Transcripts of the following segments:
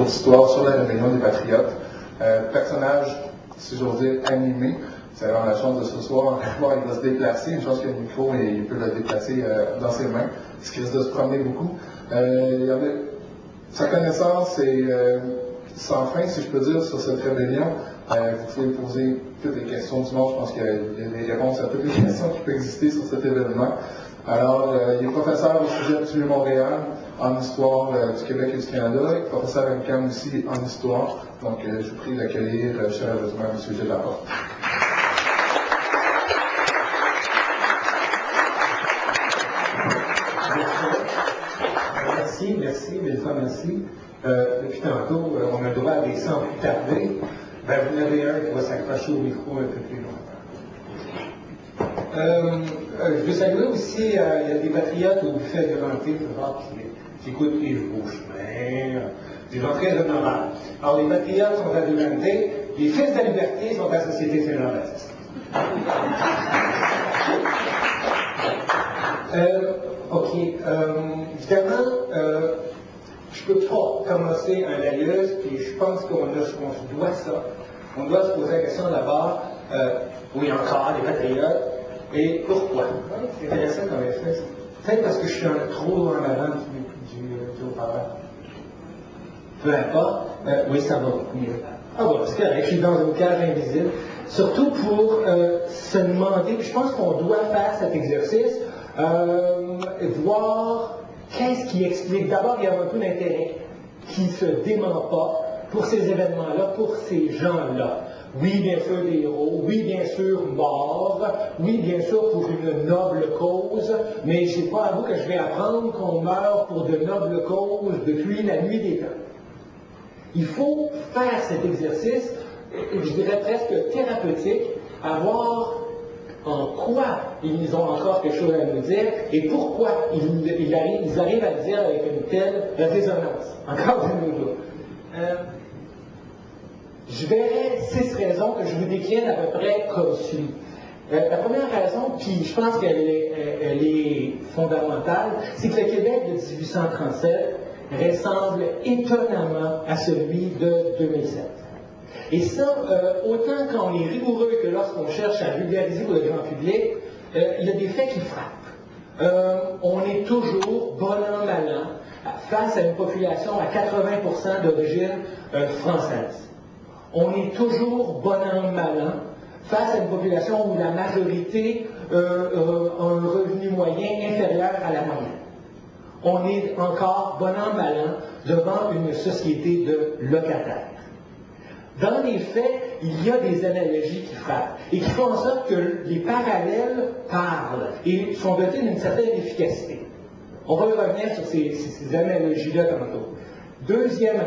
d'histoire sur la rébellion des Patriotes. Personnage, si j'ose dire, animé. C'est vraiment la chance de ce soir. Bon, il va se déplacer. Une chance qu'il y a le micro et il peut le déplacer dans ses mains. Ce qui risque de se promener beaucoup. Il y avait sa connaissance est sans fin, si je peux dire, sur cette rébellion. Vous pouvez poser toutes les questions du monde. Je pense qu'il y a des réponses à toutes les questions qui peuvent exister sur cet événement. Alors, il est professeur au sujet du Montréal, en histoire du Québec et du Canada, et professeur à l'UQAM aussi en histoire. Donc, je vous prie d'accueillir chaleureusement M. Gilles Laporte. Merci, mille fois merci. Depuis tantôt, on a le droit à des sans plus tarder. Ben, vous en avez un qui va s'accrocher au micro un peu plus longtemps. Je veux saluer aussi, il y a des patriotes au buffet de l'entrée qui écoutent Yves Beauchemin, des gens très honorables. Alors, les patriotes sont à l'humanité, les fils de la liberté sont à la Société Saint-Jean-Baptiste. OK. Évidemment, je ne peux pas commencer un laïus, puis je pense qu'on se doit ça. On doit se poser la question d'abord, oui, encore, les patriotes, et pourquoi? C'est intéressant comme effet. Peut-être parce que je suis trop en avant du haut-parleur. Peu importe. Oui, ça va mieux. Ah bon, c'est correct, je suis dans une cage invisible. Surtout pour se demander, je pense qu'on doit faire cet exercice, voir qu'est-ce qui explique. D'abord, il y a un peu d'intérêt qui ne se dément pas pour ces événements-là, pour ces gens-là. Oui, bien sûr, des héros, oui, bien sûr, morts, oui, bien sûr, pour une noble cause, mais je n'ai pas à vous que je vais apprendre qu'on meurt pour de nobles causes depuis la nuit des temps. Il faut faire cet exercice, je dirais presque thérapeutique, à voir en quoi ils ont encore quelque chose à nous dire et pourquoi ils arrivent à le dire avec une telle résonance. Encore une autre. Je verrai 6 raisons que je vous décline à peu près comme suit. La première raison, puis je pense qu'elle est fondamentale, c'est que le Québec de 1837 ressemble étonnamment à celui de 2007. Et ça, autant quand on est rigoureux que lorsqu'on cherche à vulgariser pour le grand public, il y a des faits qui frappent. On est toujours, bon an, mal an, face à une population à 80% d'origine française. On est toujours, bon an, mal an, face à une population où la majorité a un revenu moyen inférieur à la moyenne. On est encore, bon an, mal an, devant une société de locataires. Dans les faits, il y a des analogies qui frappent et qui font en sorte que les parallèles parlent et sont dotés d'une certaine efficacité. On va revenir sur ces analogies-là tantôt. Deuxième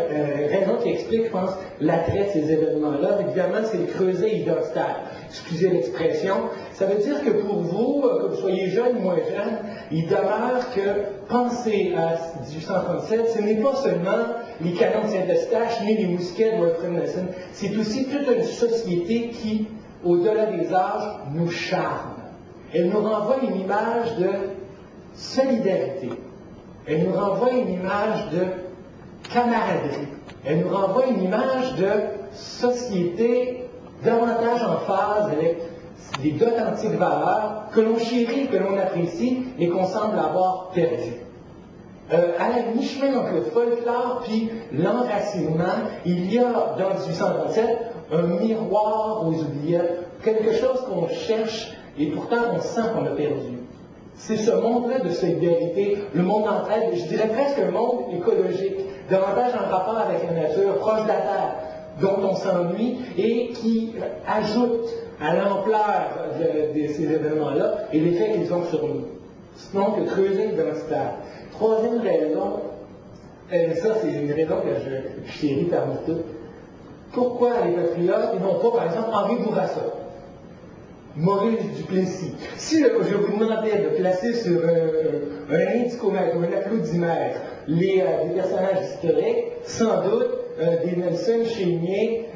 raison qui explique, je pense, l'attrait de ces événements-là, évidemment, c'est le creuset identitaire. Excusez l'expression. Ça veut dire que pour vous, que vous soyez jeune ou moins jeune, il demeure que penser à 1837, ce n'est pas seulement les canons de Saint-Eustache, ni les mousquets de Wilfrid Nelson, c'est aussi toute une société qui, au-delà des âges, nous charme. Elle nous renvoie une image de solidarité. Elle nous renvoie une image de camaraderie. Elle nous renvoie une image de société davantage en phase avec des d'authentiques valeurs que l'on chérit, que l'on apprécie et qu'on semble avoir perdues. À la mi-chemin entre le folklore puis l'enracinement, il y a dans 1837 un miroir aux oubliettes, quelque chose qu'on cherche et pourtant on sent qu'on a perdu. C'est ce monde-là de solidarité, le monde d'entraide, je dirais presque un monde écologique, davantage en rapport avec la nature, proche de la Terre, dont on s'ennuie et qui ajoute à l'ampleur de ces événements-là et l'effet qu'ils ont sur nous. Sinon que creuser identitaire. Troisième raison, ça c'est une raison que je chéris parmi toutes. Pourquoi les patriotes et non pas, par exemple, Henri Bourassa, Maurice Duplessis? Si je vous demandais de placer sur un indicomètre ou un applaudimètre des personnages historiques, sans doute des Nelson, Chénier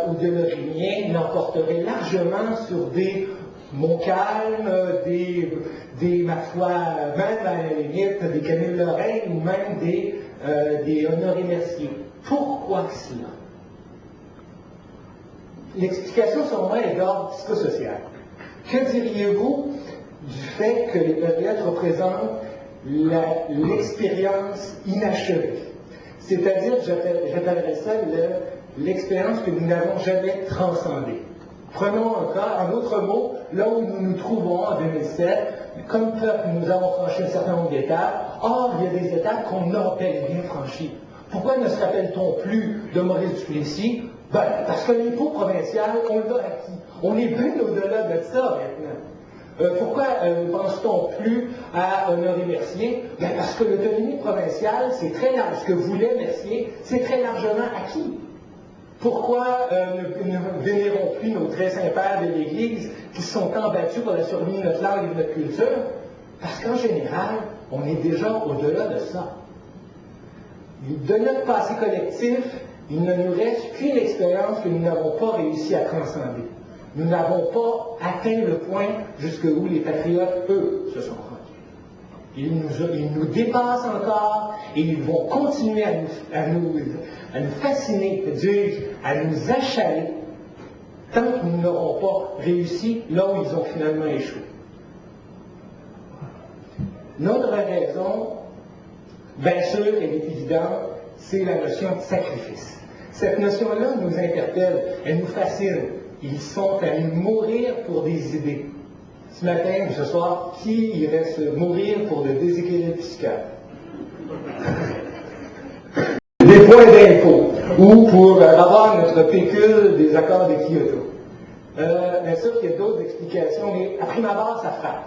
ou de Lorimier l'emporteraient largement sur des Montcalm, des, ma foi, même à la limite, des Camille Lorraine ou même des Honoré Mercier. Pourquoi cela? L'explication, selon moi, est d'ordre psychosocial. Que diriez-vous du fait que les périodes représentent l'expérience inachevée? C'est-à-dire, j'appellerais ça l'expérience que nous n'avons jamais transcendée. Prenons en d'autres mots, là où nous nous trouvons en 2007, comme peuple, nous avons franchi un certain nombre d'étapes. Or, il y a des étapes qu'on a bel et bien franchies. Pourquoi ne se rappelle-t-on plus de Maurice Duplessis? Ben, parce que l'impôt provincial, on l'a acquis. On est bien au-delà de ça maintenant. Pourquoi ne pense-t-on plus à Honoré Mercier? Ben, parce que l'autonomie provinciale, c'est très large. Ce que voulait Mercier, c'est très largement acquis. Pourquoi ne vénérons plus nos très saints pères de l'Église qui se sont tant battus pour la survie de notre langue et de notre culture? Parce qu'en général, on est déjà au-delà de ça. De notre passé collectif, il ne nous reste qu'une expérience que nous n'avons pas réussi à transcender. Nous n'avons pas atteint le point jusqu'où les patriotes, eux, se sont rendus. Ils nous dépassent encore et ils vont continuer à nous fasciner, dis-je, à nous achaler, tant que nous n'aurons pas réussi là où ils ont finalement échoué. Notre raison, bien sûr, elle est évidente, c'est la notion de sacrifice. Cette notion-là nous interpelle, elle nous fascine. Ils sont à mourir pour des idées. Ce matin ou ce soir, qui irait se mourir pour le déséquilibre fiscal? Des points d'impôt, ou pour avoir notre pécule des accords de Kyoto. Bien sûr qu'il y a d'autres explications, mais à prime abord, ça frappe.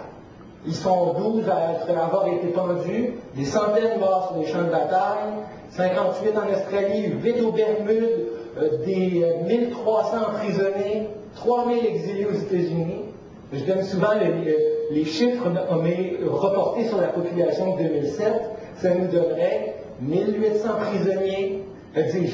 Ils sont 12 à avoir été pendus, des centaines morts sur les champs de bataille, 58 en Australie, 8 aux Bermudes, des 1300 emprisonnés, 3000 exilés aux États-Unis. Je donne souvent les chiffres reportés sur la population de 2007. Ça nous donnerait 1800 prisonniers, 18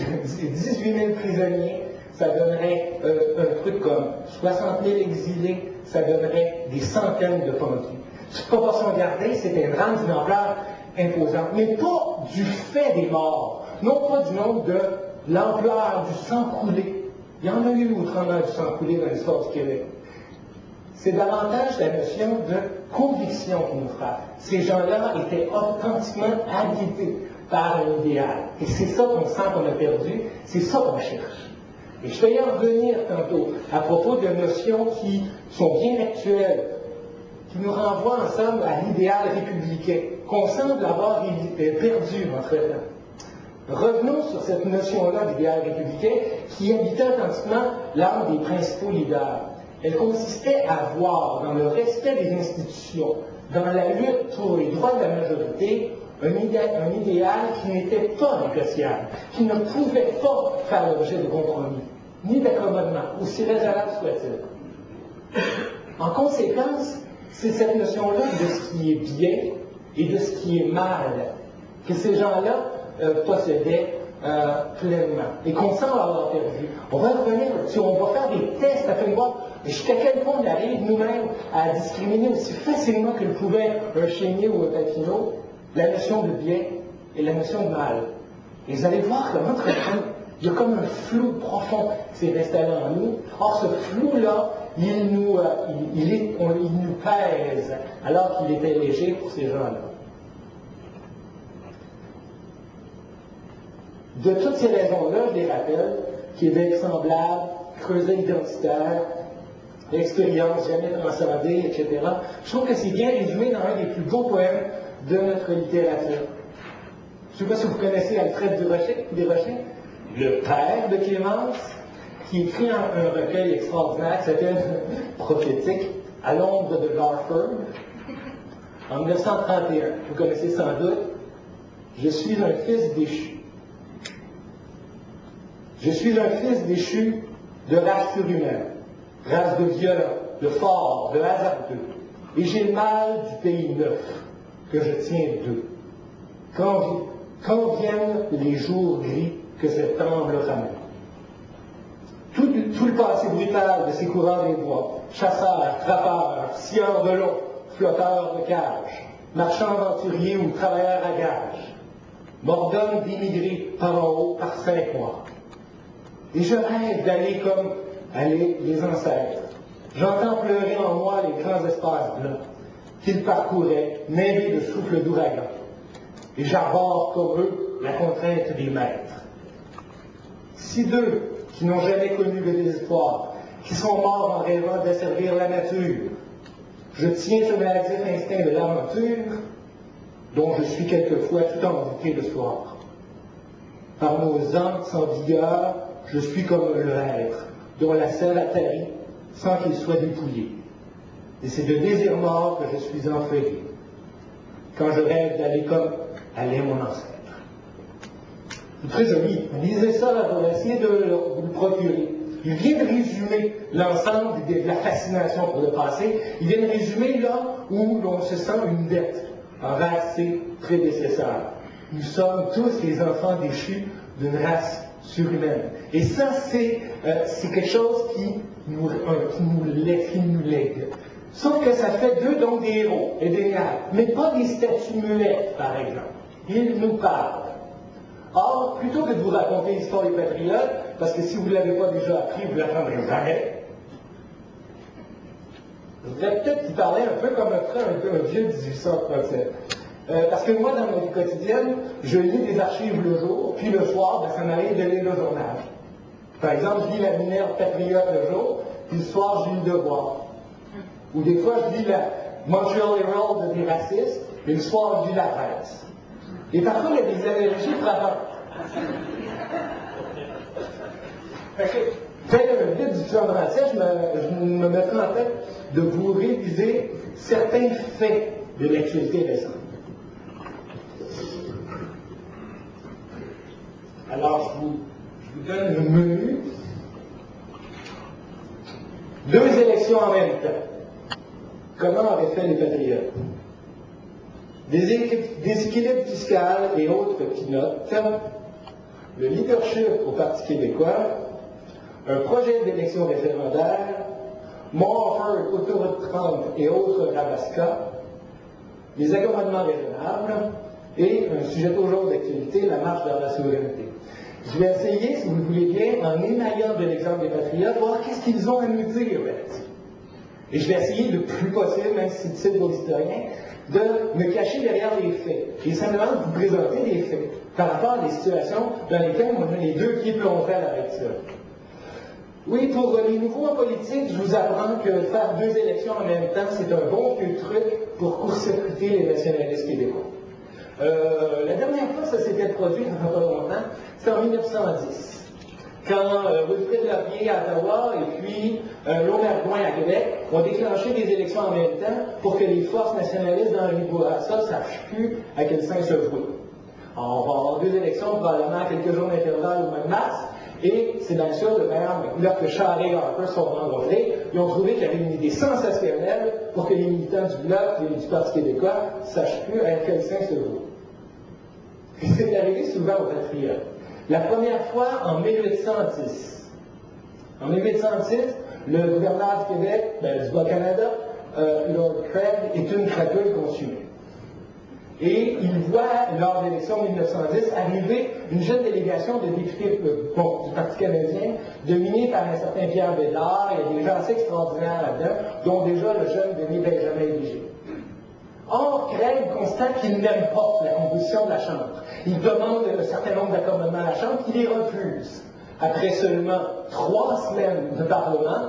000 prisonniers, ça donnerait un truc comme 60 000 exilés, ça donnerait des centaines de pendus. Cette proportion gardée, c'est un drame d'une ampleur imposante, mais pas du fait des morts, non pas du nombre de l'ampleur du sang coulé. Il y en a eu autrement du sang coulé dans l'histoire du Québec. C'est davantage la notion de conviction qui nous frappe. Ces gens-là étaient authentiquement habités par un idéal. Et c'est ça qu'on sent qu'on a perdu, c'est ça qu'on cherche. Et je vais y en revenir tantôt à propos de notions qui sont bien actuelles, qui nous renvoient ensemble à l'idéal républicain, qu'on semble avoir perdu entre-temps. Revenons sur cette notion-là d'idéal républicain qui habitait authentiquement l'âme des principaux leaders. Elle consistait à voir dans le respect des institutions, dans la lutte pour les droits de la majorité, un idéal qui n'était pas négociable, qui ne pouvait pas faire l'objet de compromis, ni d'accommodement, aussi raisonnable soit-il. En conséquence, c'est cette notion-là de ce qui est bien et de ce qui est mal que ces gens-là possédaient pleinement et qu'on semble avoir perdu. On va revenir là-dessus, on va faire des tests afin de voir jusqu'à quel point on arrive nous-mêmes à discriminer aussi facilement que le pouvait un Chénier ou un Papineau la notion de bien et la notion de mal. Et vous allez voir que entre-temps, il y a comme un flou profond qui s'est installé en nous. Or, ce flou-là, il nous pèse alors qu'il était léger pour ces gens-là. De toutes ces raisons-là, je les rappelle, Québec semblable, creuset identitaire, expérience jamais transcendée, etc. Je trouve que c'est bien résumé dans un des plus beaux poèmes de notre littérature. Je ne sais pas si vous connaissez Alfred Desrochers, le père de Clémence, qui écrit un recueil extraordinaire qui s'appelle Prophétique, à l'ombre de Garford, en 1931. Vous connaissez sans doute. Je suis un fils déchu. Je suis un fils déchu de race surhumaine, race de violents, de forts, de hasardeux. Et j'ai le mal du pays neuf, que je tiens d'eux. Quand viennent les jours gris que cette tremble ramène. Tout le passé brutal de ces coureurs des bois, chasseurs, trappeurs, scieurs de l'eau, flotteurs de cage, marchands aventuriers ou travailleurs à gage, m'ordonne d'émigrer par en haut par 5 mois. Et je rêve d'aller comme allaient les ancêtres. J'entends pleurer en moi les grands espaces blancs qu'ils parcouraient, mêlés de souffles d'ouragan. Et j'arbore comme eux la contrainte des maîtres. Si d'eux, qui n'ont jamais connu le désespoir, qui sont morts en rêvant d'asservir la nature, je tiens ce maladif instinct de l'aventure, dont je suis quelquefois tout envoûté le soir. Par nos âmes sans vigueur, je suis comme un leurre, dont la selle atterrit sans qu'il soit dépouillé. Et c'est de désir mort que je suis enfeuillé, quand je rêve d'aller comme allait mon ancêtre. C'est très joli. Lisez ça, là, pour essayer de vous le procurer. Il vient de résumer l'ensemble de la fascination pour le passé. Il vient de résumer là où l'on se sent une dette envers ses prédécesseurs. Nous sommes tous les enfants déchus d'une race surhumaine. Et ça, c'est quelque chose qui nous lègue. Sauf que ça fait d'eux donc des héros et des héros, mais pas des statues muettes, par exemple. Ils nous parlent. Or, plutôt que de vous raconter l'histoire des patriotes, parce que si vous ne l'avez pas déjà appris, vous ne l'apprendrez jamais, je voudrais peut-être vous parler un peu comme un vieux 1837. Parce que moi, dans ma vie quotidienne, je lis des archives le jour, puis le soir, ça m'arrive de lire le journal. Par exemple, je lis la Minerve Patriote le jour, puis le soir, je lis le Devoir. Ou des fois, je lis la Montreal Herald des racistes, et le soir, je lis la presse. Et parfois, il y a des allergies frappantes. Tel un guide du 1837, je me mettrai en tête de vous réviser certains faits de l'actualité récente. Alors, je vous donne le menu. 2 élections en même temps. Comment auraient fait les patriotes? Des équilibres fiscaux et autres pinottes, le leadership au Parti québécois, un projet d'élection référendaire, Montford, Autoroute 30 et autres rabascas, les accommodements raisonnables et un sujet toujours d'actualité, la marche vers la souveraineté. Je vais essayer, si vous le voulez bien, en émaillant de l'exemple des patriotes, voir qu'est-ce qu'ils ont à nous dire là-dessus. Et je vais essayer le plus possible, même si c'est difficile pour l'historien, de me cacher derrière les faits. Et simplement de vous présenter des faits par rapport à des situations dans lesquelles on a les deux pieds plongés à l'heure actuelle. Oui, pour les nouveaux en politique, je vous apprends que faire 2 élections en même temps, c'est un bon vieux truc pour court-circuiter les nationalistes québécois. La dernière fois que ça s'était produit, il n'y a pas longtemps, c'était en 1910. Quand Wilfrid Laurier à Ottawa et puis Lauvergoin à Québec ont déclenché des élections en même temps pour que les forces nationalistes dans les Bourassa ne sachent plus à quel sein se vouer. On va avoir 2 élections, probablement à quelques jours d'intervalle au mois de mars, et c'est bien sûr de même couleur que Charest et Harper sont rencontrés. Ils ont trouvé qu'il y avait une idée sensationnelle pour que les militants du Bloc et du Parti québécois ne sachent plus à quel sein se vouer. Et c'est arrivé souvent aux patriotes. La première fois, en 1810. En 1810, le gouverneur du Québec, du Bas-Canada, Lord Craig, est une crapule consumée. Et il voit, lors de l'élection de 1910, arriver une jeune délégation de députés du Parti canadien, dominée par un certain Pierre Bédard. Il y a des gens assez extraordinaires là-dedans, dont déjà le jeune Denis Benjamin Léger. Or, Craig constate qu'il n'aime pas la composition de la Chambre. Il demande un certain nombre d'accommodements à la Chambre, qui les refuse. Après seulement 3 semaines de Parlement,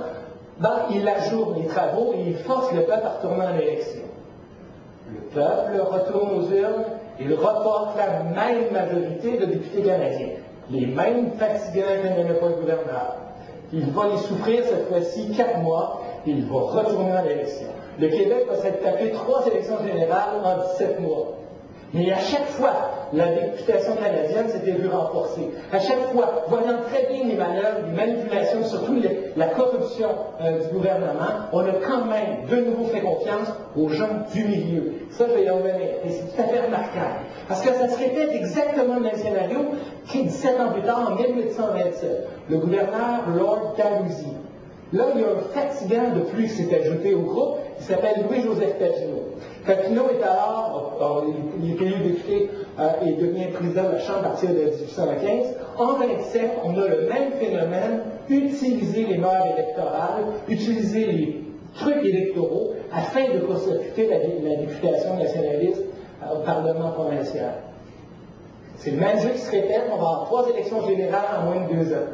il ajourne les travaux et il force le peuple à retourner en élection. Le peuple retourne aux urnes et il reporte la même majorité de députés canadiens. Les mêmes fatigants que n'aimait pas le gouverneur. Il va les souffrir cette fois-ci 4 mois et il va retourner en élection. Le Québec va s'être tapé 3 élections générales en 17 mois. Mais à chaque fois, la députation canadienne s'était vue renforcée. À chaque fois, voyant très bien les manœuvres, les manipulations, surtout la corruption du gouvernement, on a quand même de nouveau fait confiance aux gens du milieu. Ça, je vais y en revenir. Et c'est tout à fait remarquable. Parce que ça se répète exactement le même scénario qui, 17 ans plus tard, en 1827, le gouverneur Lord Dalhousie. Là, il y a un fatigant de plus qui s'est ajouté au groupe, il s'appelle Louis-Joseph Papineau. Papineau est alors, il est élu député et devient président de la Chambre à partir de 1815. En 27, on a le même phénomène, utiliser les mœurs électorales, utiliser les trucs électoraux afin de court-circuiter la députation nationaliste au Parlement provincial. C'est le même jeu qui se répète, on va avoir 3 élections générales en moins de 2 ans.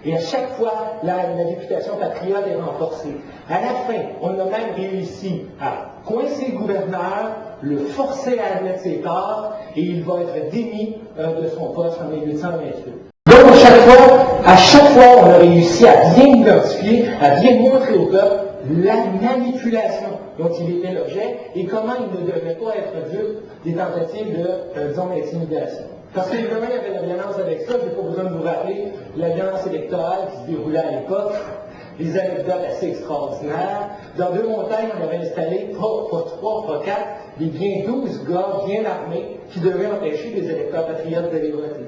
Et à chaque fois, la députation patriote est renforcée. À la fin, on a même réussi à coincer le gouverneur, le forcer à admettre ses torts, et il va être démis de son poste en 1828. Donc, à chaque fois, on a réussi à bien identifier, à bien montrer au peuple la manipulation dont il était l'objet et comment il ne devait pas être dupe des tentatives de, disons, d'intimidation. Parce qu'évidemment, il y avait la violence avec ça, je n'ai pas besoin de vous rappeler la violence électorale qui se déroulait à l'époque, des anecdotes assez extraordinaires. Dans 2 montagnes, on avait installé, pas 3, pas 4, mais bien 12 gars bien armés qui devaient empêcher les électeurs patriotes d'aller voter.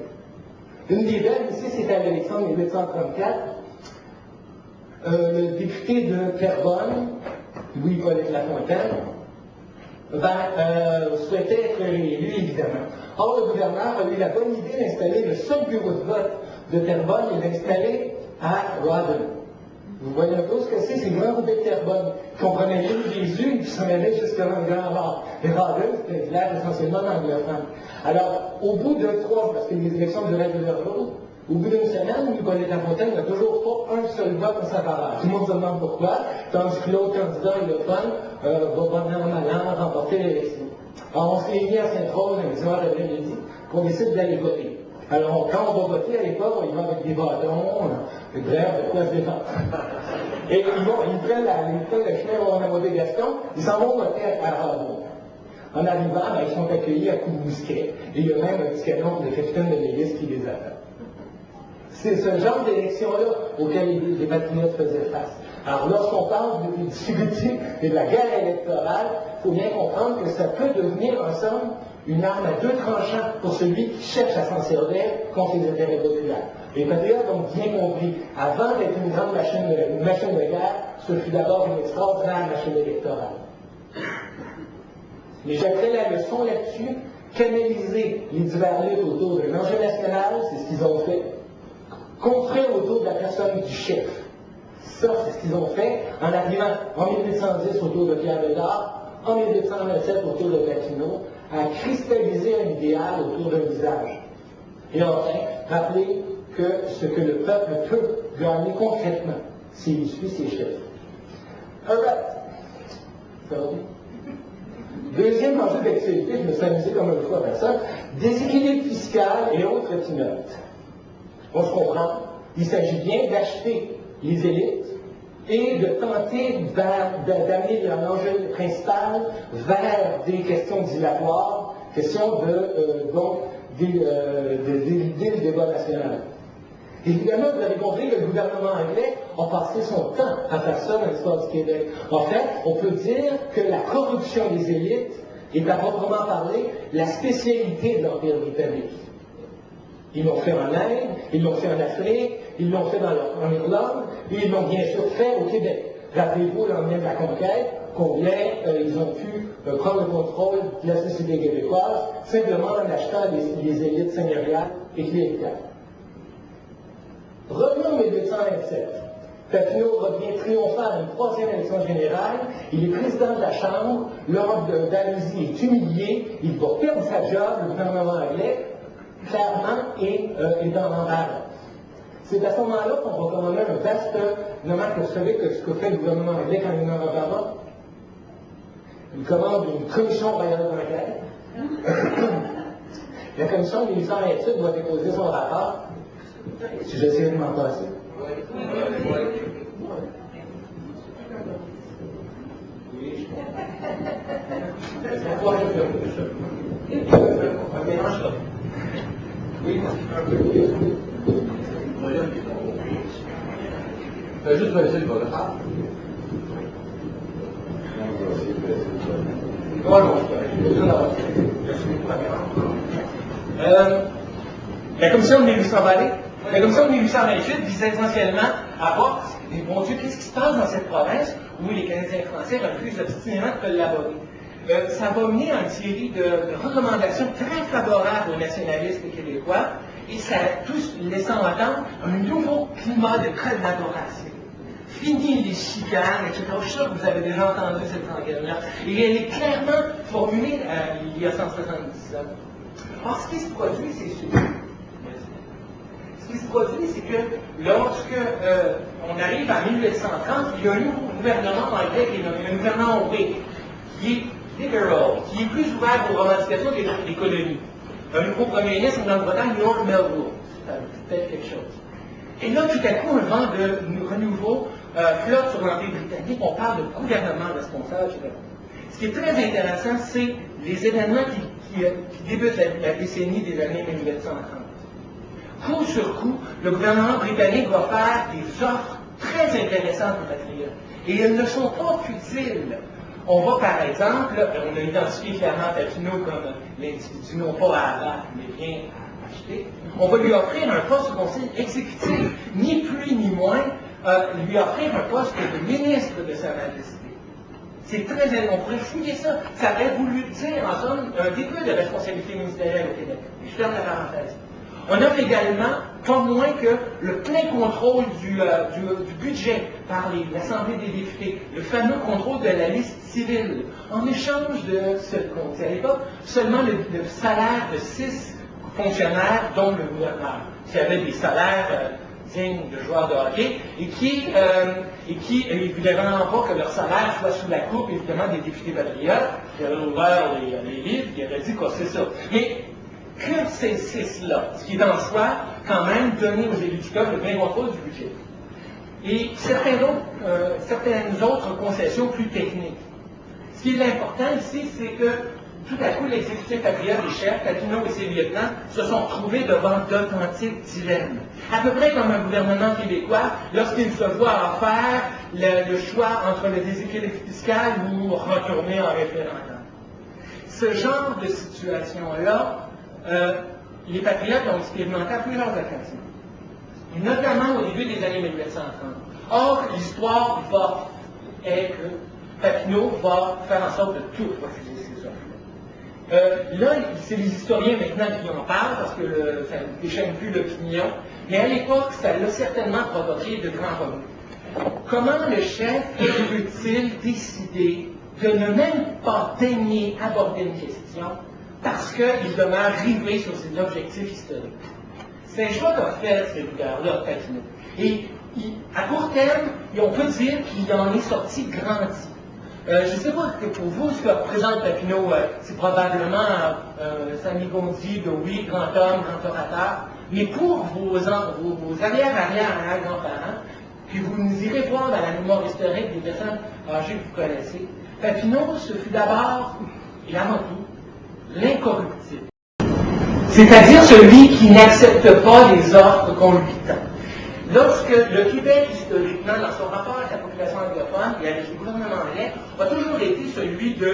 Une des belles ici, c'était à l'élection de 1834. Le député de Terrebonne, Louis-Hippolyte Lafontaine, souhaitait être réélu, évidemment. Or, le gouverneur a eu la bonne idée d'installer le seul bureau de vote de Terrebonne et d'installer à Rawdon. Vous voyez un peu ce que c'est le grand groupe de Terrebonne, qui comprenait l'île Jésus et qui s'en allait jusqu'à le Grand Nord. Et Rawdon, c'était un village essentiellement anglophone. Alors, au bout de 3, parce que les élections duraient 2 jours, au bout d'une semaine, Louis-Hippolyte Lafontaine n'a toujours pas un seul vote en sa faveur. Tout le monde se demande pourquoi, tandis que l'autre candidat, le fun, va bon an, mal an, remporter l'élection. Alors, on s'est réunis à Sainte-Rose un dimanche après-midi pour décider d'aller voter. Alors, quand on va voter à l'époque, on y va avec des bâtons, bref, de quoi se défendre. Et ils prennent le chemin où on a voté Gaston, ils s'en vont voter à Rawdon. En arrivant, ils sont accueillis à coups de mousquet, et il y a même un petit canon de capitaine de l'hélice qui les attend. C'est ce genre d'élection-là auquel les patriotes faisaient face. Alors, lorsqu'on parle des difficultés et de la guerre électorale, il faut bien comprendre que ça peut devenir, en somme, une arme à 2 tranchants pour celui qui cherche à s'en servir contre les intérêts populaires. Les patriotes ont bien compris, avant d'être une grande machine de guerre, ce fut d'abord une extraordinaire machine électorale. Mais j'appelais la leçon là-dessus, canaliser les divers luttes autour de l'enjeu national, c'est ce qu'ils ont fait. Construire autour de la personne du chef. Ça, c'est ce qu'ils ont fait en arrivant en 1810 autour de Pierre Bédard, en 1827 autour de Papineau, à cristalliser un idéal autour d'un visage. Et enfin, rappeler que ce que le peuple peut gagner concrètement, s'il suit ses chefs. Alright. Ça va bien? Deuxième enjeu d'actualité, je me suis amusé comme une fois à ça, déséquilibre fiscal et autres petits-notes. On se comprend. Il s'agit bien d'acheter les élites et de tenter d'amener l'enjeu principal vers des questions dilatoires, questions d'éluder le débat national. Évidemment, vous avez compris que le gouvernement anglais a passé son temps à faire ça dans l'histoire du Québec. En fait, on peut dire que la corruption des élites est à proprement parler la spécialité de l'Empire britannique. Ils l'ont fait en Inde, ils l'ont fait en Afrique, ils l'ont fait en Irlande, et ils l'ont bien sûr fait au Québec. Rappelez-vous, le lendemain de la conquête, combien ils ont pu prendre le contrôle de la société québécoise simplement en achetant les élites seigneuriales et cléricales. Revenons en 1827. Papineau revient triomphant à une 3e élection générale. Il est président de la Chambre. L'Europe d'Andalousie est humilié. Il va perdre sa job, le gouvernement anglais, clairement, est dans l'embarras. C'est à ce moment-là qu'on va commander un vaste, nommage, vous savez que ce que fait le gouvernement anglais quand il est dans l'embarras, il commande une commission royale d'enquête. La commission des 800 études doit déposer son rapport. Si j'essaie de m'en passer. Juste vérifier le vote. La commission de 1800 vallées La commission de 1828 visait essentiellement à voir, mais bon Dieu, qu'est-ce qui se passe dans cette province où les Canadiens français refusent obstinément de collaborer. Ça va mener à une série de recommandations très favorables aux nationalistes québécois et ça tous laissant entendre un nouveau climat de collaboration. Fini les chicanes, etc. Je suis sûr que vous avez déjà entendu cette rengaine-là. Et elle est clairement formulée il y a 170 ans. Or, ce qui se produit, c'est ceci. Ce qui se produit, c'est que lorsque on arrive à 1830, il y a un nouveau gouvernement anglais qui est nommé un gouvernement Whig, qui est liberal, qui est plus ouvert aux revendications des colonies. Un nouveau premier ministre en Grande-Bretagne, Lord Melville. C'est peut-être quelque chose. Et là, tout à coup, un vent de renouveau flotte sur l'Empire britannique. On parle de gouvernement responsable, etc. Ce qui est très intéressant, c'est les événements qui débutent la décennie des années 1830. Coup sur coup, le gouvernement britannique va faire des offres très intéressantes aux patriotes. Et elles ne sont pas futiles. On va, par exemple, on a identifié clairement Papineau comme l'individu non pas à abattre, mais bien à acheter. On va lui offrir un poste au conseil exécutif, ni plus ni moins, lui offrir un poste de ministre de Sa Majesté. C'est très on pourrait fouiller ça. Ça aurait voulu dire, en somme, un début de responsabilité ministérielle au Québec. Je ferme la parenthèse. On offre également, pas moins que le plein contrôle du budget par l'Assemblée des députés, le fameux contrôle de la liste civile, en échange de ce qu'on disait à l'époque, seulement le salaire de 6 fonctionnaires, dont le gouverneur, qui avaient des salaires dignes de joueurs de hockey, et qui ne voulaient vraiment pas que leur salaire soit sous la coupe, évidemment, des députés patriotes, qui avaient ouvert les livres, qui avaient dit quoi, c'est ça. Mais que ces 6-là, ce qui est en soi, quand même, donner aux élus du peuple le plein contrôle du budget. Et certaines autres concessions plus techniques. Ce qui est important ici, c'est que tout à coup, l'exécutif patriote, les chefs, Papineau et ses lieutenants, se sont retrouvés devant d'authentiques dilemmes. À peu près comme un gouvernement québécois, lorsqu'il se voit en faire le choix entre le déséquilibre fiscal ou retourner en référendum. Ce genre de situation-là, les patriotes ont expérimenté à plusieurs occasions, notamment au début des années 1830. Or, l'histoire est que Papineau va faire en sorte de tout refuser ces offres. Là, c'est les historiens maintenant qui en parlent, parce que ça ne déchaîne plus l'opinion, mais à l'époque, ça l'a certainement provoqué de grands remous. Comment le chef peut-il décider de ne même pas daigner aborder une question parce qu'il demeure rivé sur ses objectifs historiques? C'est un choix qu'a fait ce leader-là, Papineau. Et à court terme, on peut dire qu'il en est sorti grandi. Je ne sais pas que pour vous, ce que représente Papineau, c'est probablement Samy Gondi de oui, grand homme, grand orateur, mais pour vos arrière-arrière-grands-parents, puis vous nous irez voir dans la mémoire historique des personnes âgées que vous connaissez, Papineau, ce fut d'abord et avant tout l'incorruptible. C'est-à-dire celui qui n'accepte pas les offres qu'on lui tend. Lorsque le Québec, historiquement, dans son rapport avec la population anglophone et avec le gouvernement anglais, a toujours été celui qui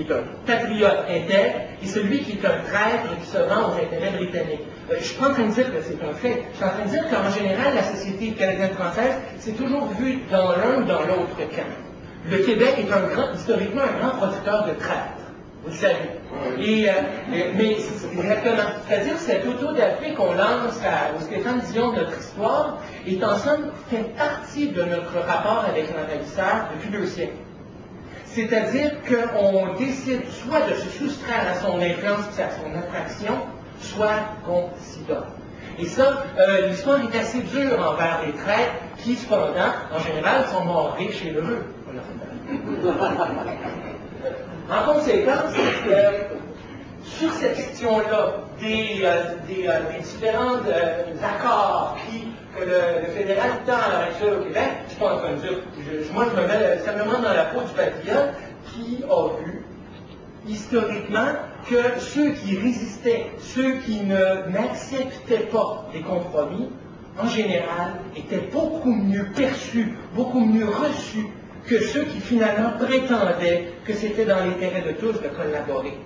est un patriote intègre et celui qui est un traître qui se rend aux intérêts britanniques. Je ne suis pas en train de dire que c'est un fait. Je suis en train de dire qu'en général, la société canadienne-française s'est toujours vue dans l'un ou dans l'autre camp. Le Québec est historiquement un grand producteur de traîtres. Vous le savez. Mais c'est exactement. C'est-à-dire que cette autodafé qu'on lance au Stéphane Dion de notre histoire est en somme fait partie de notre rapport avec l'envahisseur depuis 2 siècles. C'est-à-dire qu'on décide soit de se soustraire à son influence et à son attraction, soit qu'on s'y donne. Et ça, l'histoire est assez dure envers les traîtres qui, cependant, en général, sont morts riches et heureux. En conséquence, sur cette question-là, des différents accords que le fédéral tend à l'heure actuelle au Québec, je ne suis pas en train de dire, moi je me mets simplement dans la peau du patriote qui a vu historiquement que ceux qui résistaient, ceux qui n'acceptaient pas les compromis, en général, étaient beaucoup mieux perçus, beaucoup mieux reçus que ceux qui finalement prétendaient que c'était dans l'intérêt de tous de collaborer.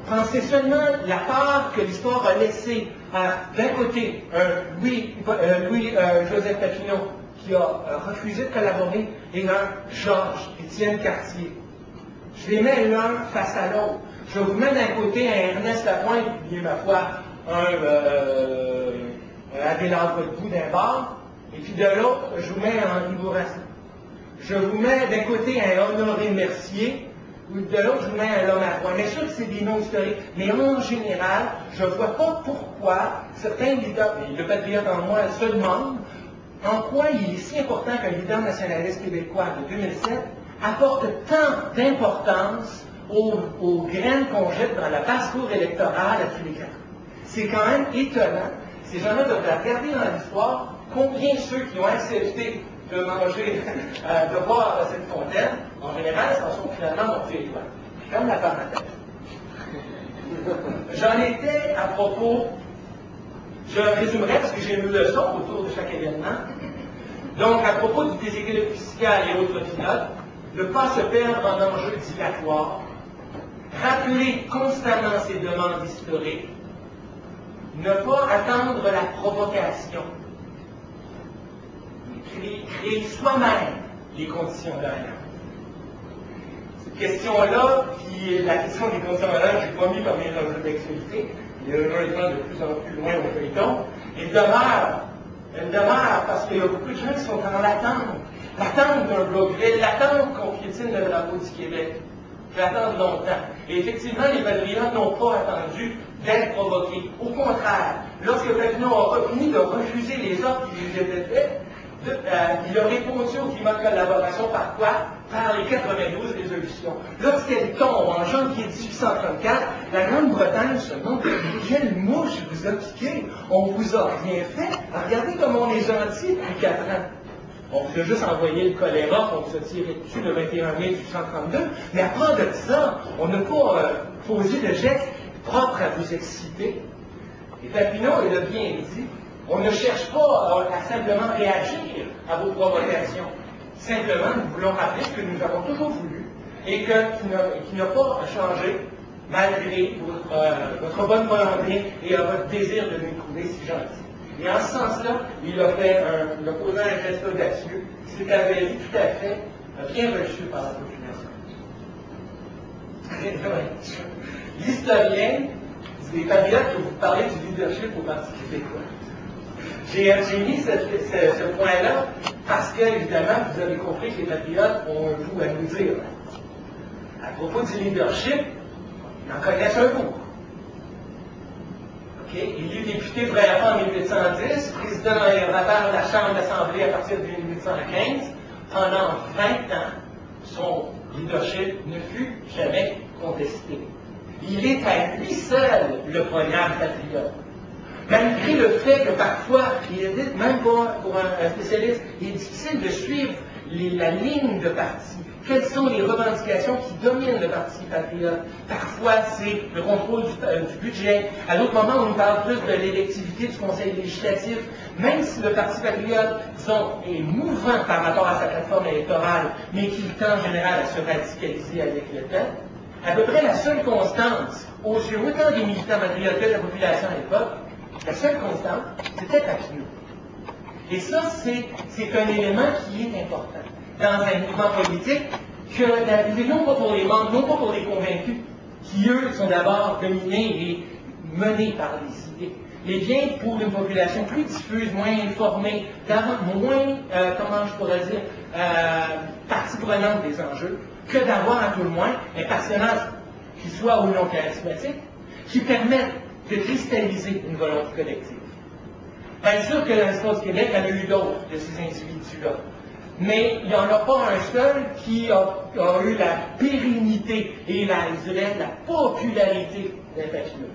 Pensez seulement la part que l'histoire a laissée à, d'un côté, Louis-Joseph Papineau, qui a refusé de collaborer, et un Georges-Étienne Cartier. Je les mets l'un face à l'autre. Je vous mets d'un côté un Ernest Lapointe, qui est, ma foi, un Adélard Godbout d'un bar, et puis de l'autre, je vous mets un Henri Bourassa. Je vous mets d'un côté un Honoré Mercier, ou de l'autre, je vous mets un Lomarois. Bien sûr que c'est des noms historiques, mais en général, je ne vois pas pourquoi certains leaders, et le patriote en moi se demande, en quoi il est si important qu'un leader nationaliste québécois de 2007 apporte tant d'importance aux graines qu'on jette dans la basse-cour électorale à tous les 4 ans. C'est quand même étonnant. Ces gens-là devraient regarder dans l'histoire combien ceux qui ont accepté de manger, de boire à cette fontaine, en général, s'en sont finalement montés les doigts. Comme la parenthèse. J'en étais à propos, je résumerai parce que j'ai une leçon autour de chaque événement. Donc, à propos du déséquilibre fiscal et autres pilotes, ne pas se perdre en enjeux dilatoires, rappeler constamment ses demandes historiques, ne pas attendre la provocation, créer soi-même les conditions de rien. Cette question-là, qui est la question des conditions de rien, je n'ai pas mis comme un enjeu d'actualité, il y a un élément de plus en plus loin au feuilleton, elle demeure parce qu'il y a beaucoup de gens qui sont dans l'attente d'un bloc, l'attente qu'on piétine le drapeau du Québec. L'attendent longtemps. Et effectivement, les patriotes n'ont pas attendu d'être provoqués. Au contraire, lorsque Papineau a fini de refuser les offres qui lui étaient faites, il a répondu au climat de collaboration par quoi? Par les 92 résolutions. Lorsqu'elle tombe en janvier 1834, la Grande-Bretagne se demande quelle mouche vous a piqué? On vous a rien fait? Regardez comme on est gentil depuis 4 ans. On vous a juste envoyé le choléra, on vous a tiré dessus le 21 mai 1832, mais à part de ça, on n'a pas posé de gestes propres à vous exciter. Et Papineau, il a bien dit, on ne cherche pas à simplement réagir à vos provocations. Simplement, nous voulons rappeler ce que nous avons toujours voulu et qui n'a pas changé malgré votre bonne volonté et votre désir de nous trouver si gentils. Et en ce sens-là, il a posé un geste audacieux qui s'est avéré tout à fait bien reçu par la population. L'historien des patriotes que vous parlez du leadership au Parti québécois. J'ai mis ce point-là parce que, évidemment, vous avez compris que les patriotes ont un bout à nous dire. À propos du leadership, ils en connaissent un bout. Okay. Il est député vraiment en 1810, président et orateur de la Chambre d'Assemblée à partir de 1815. Pendant 20 ans, son leadership ne fut jamais contesté. Il est à lui seul le programme patriote. Malgré le fait que parfois, il est dit, même pour un spécialiste, il est difficile de suivre la ligne de parti. Quelles sont les revendications qui dominent le Parti patriote? Parfois, c'est le contrôle du budget. À d'autres moments, on nous parle plus de l'électivité du Conseil législatif. Même si le Parti patriote, disons, est mouvant par rapport à sa plateforme électorale, mais qu'il tend en général à se radicaliser avec le temps, à peu près la seule constance, aux yeux autant des militants patriotes que de la population à l'époque, la seule constante, c'était Papineau. Et ça, c'est un élément qui est important dans un mouvement politique, non pas pour les membres, non pas pour les convaincus, qui eux sont d'abord dominés et menés par les idées, mais bien pour une population plus diffuse, moins informée, moins, comment je pourrais dire, partie prenante des enjeux, que d'avoir à tout le moins un personnage qui soit ou non charismatique, qui permette de cristalliser une volonté collective. Bien sûr que l'Espace Québec en a eu d'autres de ces individus-là. Mais il n'y en a pas un seul qui a eu la pérennité et la popularité d'un Papineau.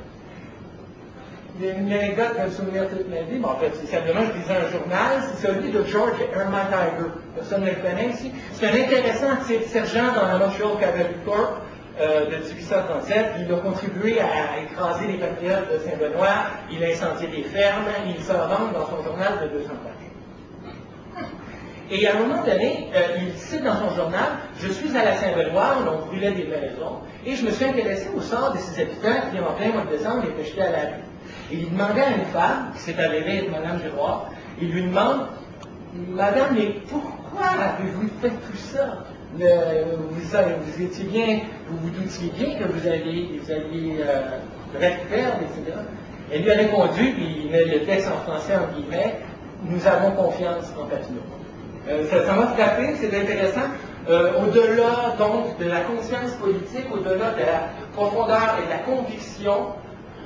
Il y a une anecdote que je me souviens toute ma vie, mais en fait, c'est simplement, je lisais un journal, c'est celui de George Ermatinger. Personne ne le connaît ici. C'est un intéressant sergent dans la Montreal Cavalry Corps de 1837. Il a contribué à écraser les patriotes de Saint-Benoît, il a incendié des fermes, il se vend dans son journal de 200 pages. Et à un moment donné, il cite dans son journal, « Je suis à la Saint-Benoît, où l'on brûlait des maisons, et je me suis intéressé au sort de ces habitants qui, en plein mois de décembre, étaient jetés à la rue. » Et il demandait à une femme, qui s'est avérée être Mme Giroir, il lui demande, « Madame, mais pourquoi avez-vous fait tout ça? Vous étiez bien, vous vous doutiez bien que vous alliez perdre, etc. » Elle lui a répondu, puis il met le texte en français en guillemets, « Nous avons confiance en Papineau. » Ça m'a frappé, c'est intéressant. Au-delà donc de la conscience politique, au-delà de la profondeur et de la conviction,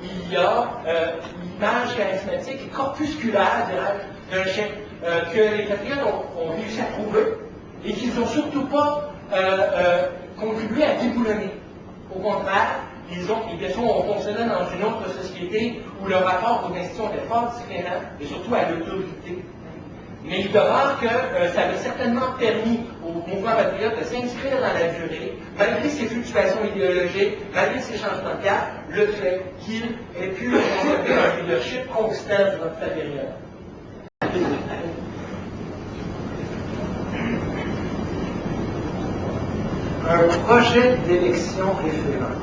il y a l'image charismatique et corpusculaire d'un chef que les patriotes ont réussi à trouver et qu'ils n'ont surtout pas contribué à déboulonner. Au contraire, ils ont fonctionné dans une autre société où le rapport aux institutions était fort différent et surtout à l'autorité. Mais il demeure que ça a certainement permis au mouvement patriote de s'inscrire dans la durée, malgré ses fluctuations idéologiques, malgré ses changements de cap, le fait qu'il ait pu conserver un leadership constant durant toute la période. Un projet d'élection référendaire.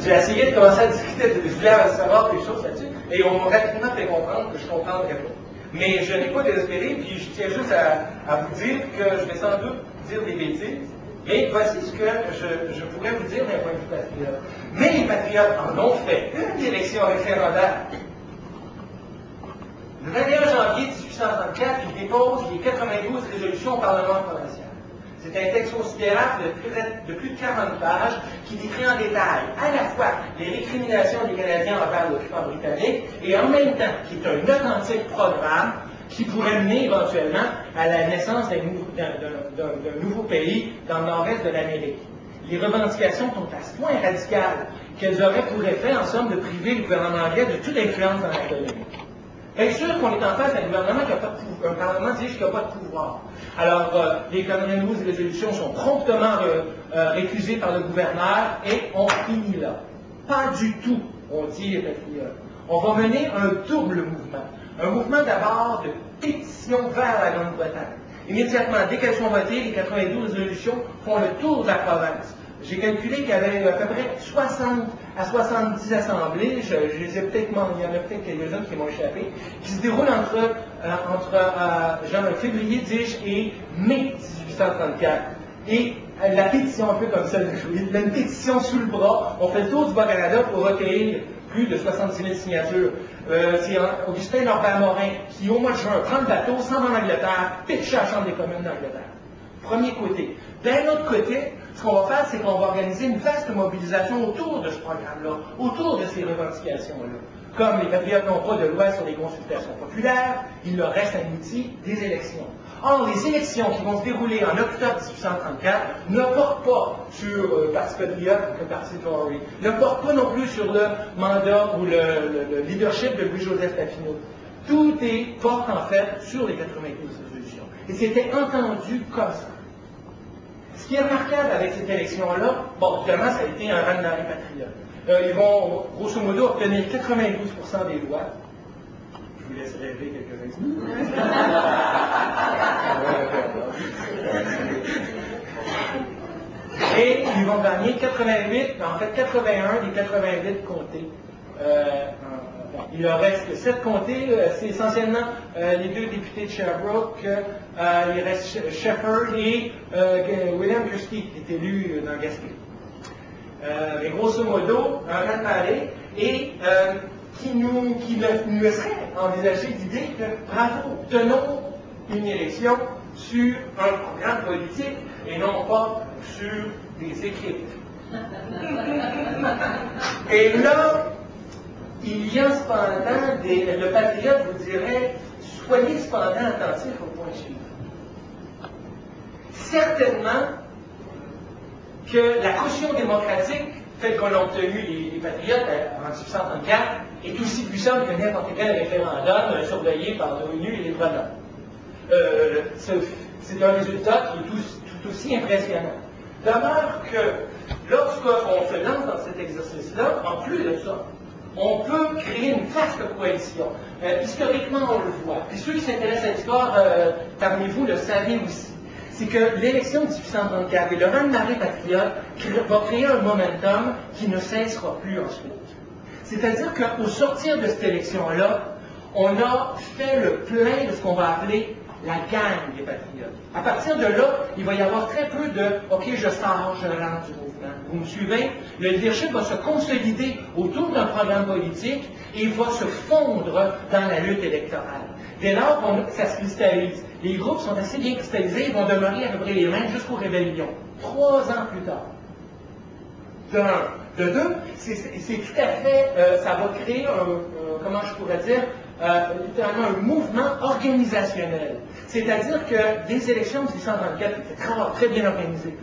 J'ai essayé de commencer à discuter, je voulais savoir des choses là-dessus, et on m'a rapidement fait comprendre que je ne comprendrais pas. Mais je n'ai pas désespéré, puis je tiens juste à vous dire que je vais sans doute dire des bêtises, mais voici ce que je pourrais vous dire d'un point de vue patriote. Mais les patriotes en ont fait une élection référendaire. Le 21 janvier 1834, ils déposent les 92 résolutions au Parlement provincial. C'est un texte considérable de plus de 40 pages qui décrit en détail à la fois les récriminations des Canadiens envers l'occupant britannique et en même temps qui est un authentique programme qui pourrait mener éventuellement à la naissance d'un nouveau pays dans le nord-est de l'Amérique. Les revendications sont à ce point radicales qu'elles auraient pour effet, en somme, de priver le gouvernement anglais de toute influence dans la colonie. Bien sûr qu'on est en face d'un gouvernement qui n'a pas de pouvoir, un parlement dirige qui n'a pas de pouvoir. Alors, les 92 résolutions sont promptement récusées par le gouverneur et on finit là. Pas du tout, on dit les patriotes. On va mener un double mouvement. Un mouvement d'abord de pétition vers la Grande-Bretagne. Immédiatement, dès qu'elles sont votées, les 92 résolutions font le tour de la province. J'ai calculé qu'il y avait à peu près 60 à 70 assemblées, je les ai peut-être, il y en a peut-être quelques-unes qui m'ont échappé, qui se déroulent entre février, dis-je, et mai 1834. Et la pétition, un peu comme ça, il y a une pétition sous le bras, on fait le tour du Bas-Canada pour recueillir plus de 66 000 signatures. C'est Augustin Norbert-Morin qui, au mois de juin, prend le bateau, s'en va en Angleterre, pitch à la Chambre des communes d'Angleterre. Premier côté. D'un autre côté, ce qu'on va faire, c'est qu'on va organiser une vaste mobilisation autour de ce programme-là, autour de ces revendications-là. Comme les patriotes n'ont pas de loi sur les consultations populaires, il leur reste un outil, des élections. Or, les élections qui vont se dérouler en octobre 1834 ne portent pas sur le Parti patriote ou le Parti Tory, ne portent pas non plus sur le mandat ou le leadership de Louis-Joseph Papineau. Tout porte en fait sur les 92 résolutions. Et c'était entendu comme ça. Ce qui est remarquable avec cette élection-là, bon, évidemment, ça a été un rang dans les patriotes. Ils vont, grosso modo, obtenir 92% des voix. Je vous laisse rêver quelques instants. Et ils vont gagner 88, en fait 81 des 88 comtés. Il leur reste 7 comtés, c'est essentiellement les deux députés de Sherbrooke, il reste Shepherd et William Christie qui est élu dans Gaspé. Mais grosso modo, un grand palais, et qui nous serait envisagé l'idée que, bravo, tenons une élection sur un programme politique et non pas sur des écrits. Et là, il y a cependant le patriote vous dirait, soyez cependant attentifs au point suivant. Certainement que la caution démocratique, telle qu'on a obtenue les patriotes en 1834, est aussi puissante que n'importe quel référendum surveillé par l'ONU et les droits de l'homme. C'est un résultat qui est tout aussi impressionnant. Demeure que lorsqu'on se lance dans cet exercice-là, en plus de ça, on peut créer une vaste coalition. Historiquement, on le voit. Puis ceux qui s'intéressent à l'histoire, parmi vous, le savez aussi. C'est que l'élection de 1834 et le vent-de-marée patriote va créer un momentum qui ne cessera plus ensuite. C'est-à-dire qu'au sortir de cette élection-là, on a fait le plein de ce qu'on va appeler la gang des patriotes. À partir de là, il va y avoir très peu de « OK, je sors, je rentre du mouvement ». Vous me suivez? Le leadership va se consolider autour d'un programme politique et il va se fondre dans la lutte électorale. Dès lors, ça se cristallise. Les groupes sont assez bien cristallisés, ils vont demeurer à peu près les mêmes jusqu'aux rébellions. 3 ans plus tard. De un. De deux, c'est tout à fait, ça va créer comment je pourrais dire, littéralement un mouvement organisationnel. C'est-à-dire que des élections de 1834 étaient très bien organisées.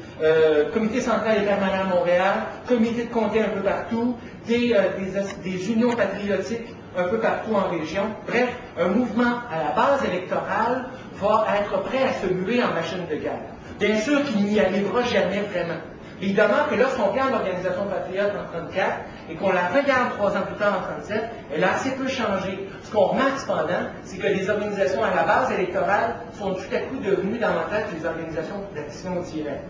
Comité central et permanent à Montréal, comité de comté un peu partout, des unions patriotiques un peu partout en région. Bref, un mouvement à la base électorale va être prêt à se muer en machine de guerre. Bien sûr qu'il n'y arrivera jamais vraiment. Évidemment que lorsqu'on regarde l'organisation patriote en 1934 et qu'on la regarde 3 ans plus tard en 1937, elle a assez peu changé. Ce qu'on remarque cependant, c'est que les organisations à la base électorale sont tout à coup devenues davantage des organisations d'action directe.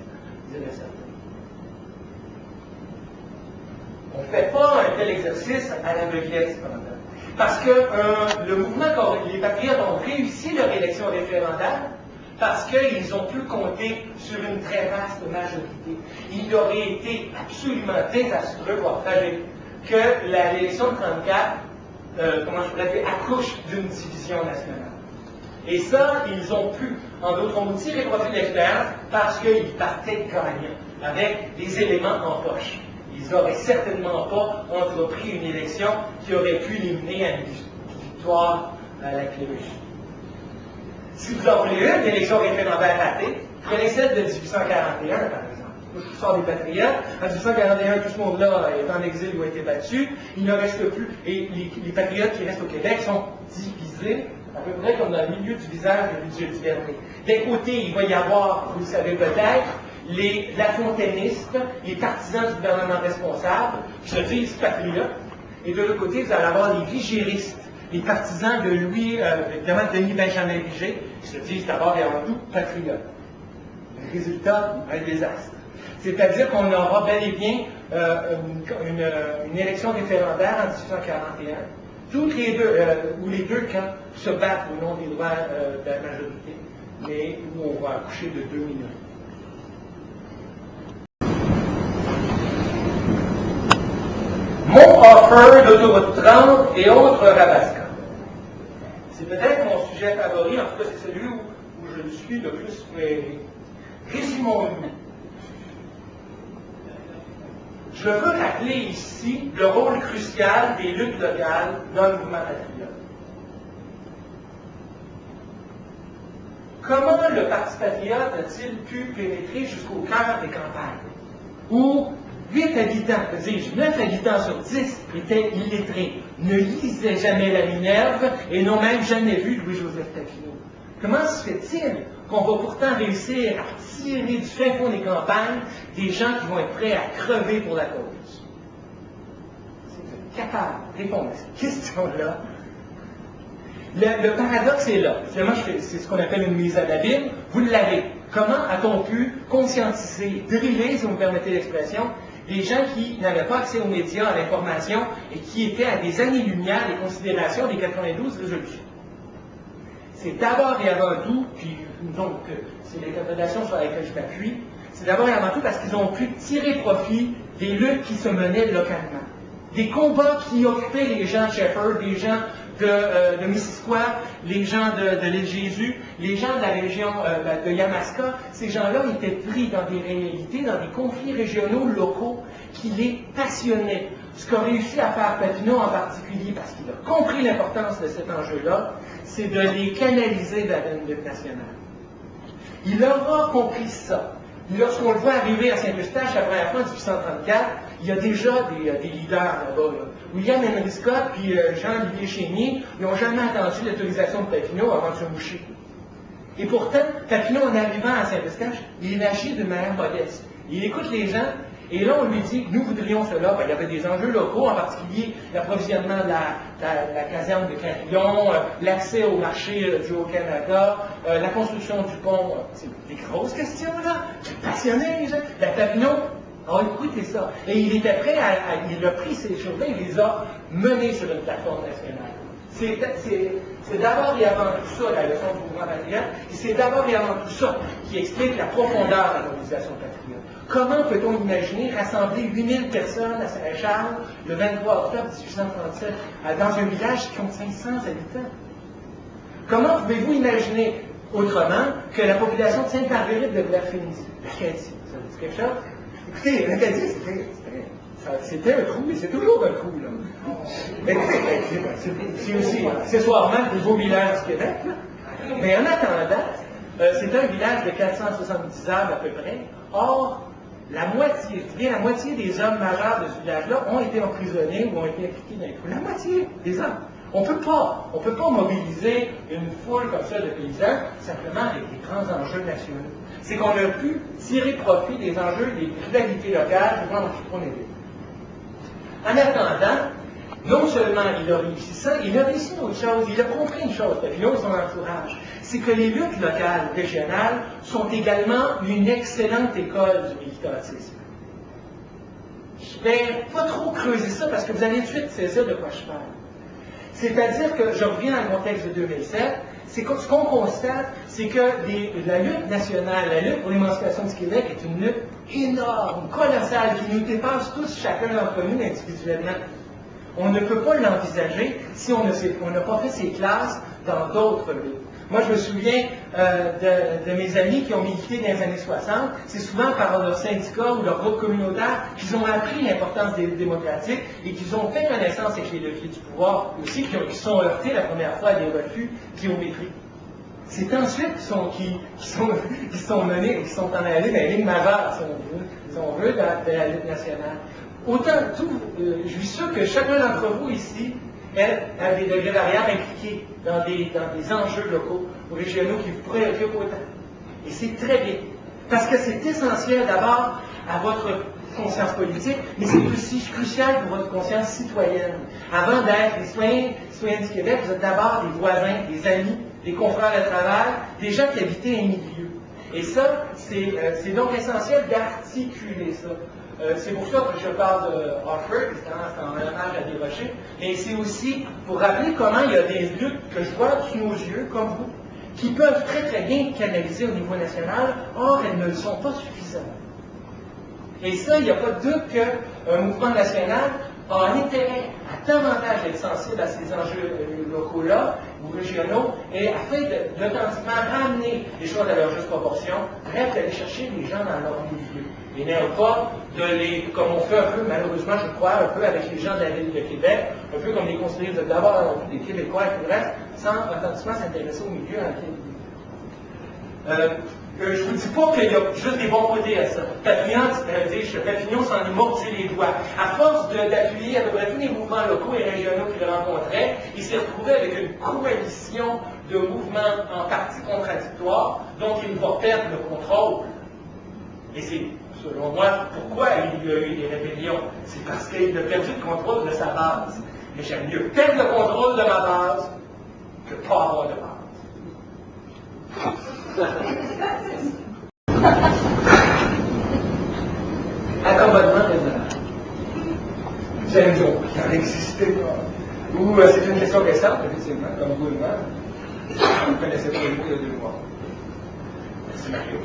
On ne fait pas un tel exercice à l'aveuglette cependant. Parce que le mouvement, les patriotes ont réussi leur élection référendaire, parce qu'ils ont pu compter sur une très vaste majorité. Il aurait été absolument désastreux, voire tragique, que l'élection de 1934, comment je pourrais dire, accouche d'une division nationale. Et ça, ils ont pu, en d'autres mots, tirer profit de l'expérience parce qu'ils partaient gagnants, avec des éléments en poche. Ils n'auraient certainement pas entrepris une élection qui aurait pu les mener à une victoire à la clé. Si vous en voulez une élection référendaire ratée, prenez celle de 1841, par exemple. Moi, je sors des patriotes. En 1841, tout ce monde-là est en exil ou a été battu. Il ne reste plus. Et les patriotes qui restent au Québec sont divisés, à peu près comme dans le milieu du visage de Dieu du dernier. D'un côté, il va y avoir, vous le savez peut-être, les lafontanistes, les partisans du gouvernement responsable, qui se disent patriotes. Et de l'autre côté, vous allez avoir les vigéristes, les partisans de Louis, évidemment Denis Benjamin Vigée, qui se disent d'abord et avant tout patriotes. Le résultat, un désastre. C'est-à-dire qu'on aura bel et bien une élection référendaire en 1841, toutes les deux, où les deux camps se battent au nom des droits de la majorité, mais où on va accoucher de 2 minorités. Mon offer d'autoroute 30 et autres rabascans. C'est peut-être mon sujet favori, en tout cas c'est celui où je le suis le plus fréré. Résumons-nous. Je veux rappeler ici le rôle crucial des luttes locales dans le mouvement patriote. Comment le Parti patriote a-t-il pu pénétrer jusqu'au cœur des campagnes, où 8 habitants, dis-je, 9 habitants sur 10 étaient illettrés, ne lisaient jamais la Minerve et n'ont même jamais vu Louis-Joseph Taquinot. Comment se fait-il qu'on va pourtant réussir à tirer du fin fond des campagnes des gens qui vont être prêts à crever pour la cause? C'est capable de répondre à cette question-là. Le paradoxe est là. Finalement, c'est ce qu'on appelle une mise à l'abîme. Vous l'avez. Comment a-t-on pu conscientiser, driller, si vous me permettez l'expression, des gens qui n'avaient pas accès aux médias, à l'information, et qui étaient à des années-lumière des considérations des 92 résolutions? C'est d'abord et avant tout, puis donc c'est l'interprétation sur laquelle je m'appuie, c'est d'abord et avant tout parce qu'ils ont pu tirer profit des luttes qui se menaient localement. Des combats qui occupaient les gens de Shepherd, les gens de Missisquoi, les gens de l'île Jésus, les gens de la région de Yamaska. Ces gens-là étaient pris dans des réalités, dans des conflits régionaux locaux qui les passionnaient. Ce qu'a réussi à faire Papineau en particulier, parce qu'il a compris l'importance de cet enjeu-là, c'est de les canaliser vers une lutte nationale. Il aura compris ça. Lorsqu'on le voit arriver à Saint-Eustache la première fois en 1834, il y a déjà des leaders là-bas. Là. William Henry Scott puis Jean-Olivier Chénier n'ont jamais attendu l'autorisation de Papineau avant de se moucher. Et pourtant, Papineau, en arrivant à Saint-Eustache, il agit de manière modeste. Il écoute les gens Et là, on lui dit, nous voudrions cela. Ben, il y avait des enjeux locaux, en particulier l'approvisionnement de la caserne de Carillon, l'accès au marché du Haut-Canada, la construction du pont. C'est des grosses questions, là. C'est passionné, la Papineau. Ah, écoutez ça. Et il était prêt il a pris ces choses-là, il les a menées sur une plateforme nationale. C'est d'abord et avant tout ça la leçon du mouvement patriote, et c'est d'abord et avant tout ça qui explique la profondeur de la mobilisation patriote. Comment peut-on imaginer rassembler 8000 personnes à Saint-Charles le 23 octobre 1837 dans un village qui compte 500 habitants? Comment pouvez-vous imaginer autrement que la population de Sainte-Marguerite de Blainfilly, l'Acadie, ça vous dit quelque chose? Écoutez, l'Acadie, c'était un trou, et c'est toujours un trou, là. C'est aussi accessoirement le plus beau village du Québec, là. Mais en attendant, c'est un village de 470 âmes à peu près. Or, la moitié des hommes majeurs de ce village-là ont été emprisonnés ou ont été impliqués dans les coups. La moitié des hommes. On peut pas mobiliser une foule comme ça de paysans simplement avec des grands enjeux nationaux. C'est qu'on a pu tirer profit des enjeux, des rivalités locales, du monde qui aider. En attendant, non seulement il a réussi ça, il a réussi une autre chose, il a compris une chose, Papineau et son entourage, c'est que les luttes locales, régionales, sont également une excellente école du militantisme. Je ne vais pas trop creuser ça parce que vous allez tout de suite saisir de quoi je parle. C'est-à-dire que, je reviens dans le contexte de 2007, ce qu'on constate, c'est que la lutte nationale, la lutte pour l'émancipation du Québec est une lutte énorme, colossale, qui nous dépasse tous, chacun d'entre nous, individuellement. On ne peut pas l'envisager si on n'a pas fait ses classes dans d'autres luttes. Moi, je me souviens de mes amis qui ont milité dans les années 60. C'est souvent par leur syndicat ou leur groupe communautaire qu'ils ont appris l'importance des démocratiques et qu'ils ont fait connaissance avec les leviers du pouvoir, aussi qui sont heurtés la première fois à des refus géométriques. C'est ensuite qui sont menés, qui sont en allés dans les lignes majeures, si on veut, de la lutte nationale. Autant je suis sûr que chacun d'entre vous ici a des degrés variables impliqués dans des enjeux locaux ou régionaux qui vous préoccupent autant. Et c'est très bien. Parce que c'est essentiel d'abord à votre conscience politique, mais c'est aussi crucial pour votre conscience citoyenne. Avant d'être des citoyens du Québec, vous êtes d'abord des voisins, des amis, des confrères de travail, des gens qui habitaient un milieu. Et ça, c'est donc essentiel d'articuler ça. C'est pour ça que je parle de Hartford, c'est en hommage à Desrochers, mais c'est aussi pour rappeler comment il y a des luttes que je vois sous nos yeux, comme vous, qui peuvent très très bien canaliser au niveau national, or elles ne le sont pas suffisamment. Et ça, il n'y a pas de doute qu'un mouvement national a un intérêt à davantage être sensible à ces enjeux locaux-là, ou régionaux, et afin d'authentiquement ramener les choses à leur juste proportion, bref, d'aller chercher les gens dans leur milieu. Et non pas comme on fait un peu, malheureusement, je crois, un peu avec les gens de la ville de Québec, un peu comme les conseillers de d'abord avant tout des Québécois et tout le reste, sans authentiquement s'intéresser au milieu dans lequel ils vivent. Je ne vous dis pas qu'il y a juste des bons côtés à ça. Papillon s'en est mordu les doigts. À force d'appuyer à peu près tous les mouvements locaux et régionaux qu'il rencontrait, il s'est retrouvé avec une coalition de mouvements en partie contradictoires, dont il va perdre le contrôle. Et c'est, selon moi, pourquoi il y a eu des rébellions. C'est parce qu'il a perdu le contrôle de sa base. Mais j'aime mieux perdre le contrôle de ma base que pas avoir de base. Accommodement raisonnable. C'est un jour qui en existait pas. Ou c'est une question récente, effectivement, comme vous et moi. Vous ne connaissez pas le mot il y a 2 mois. Merci Mario.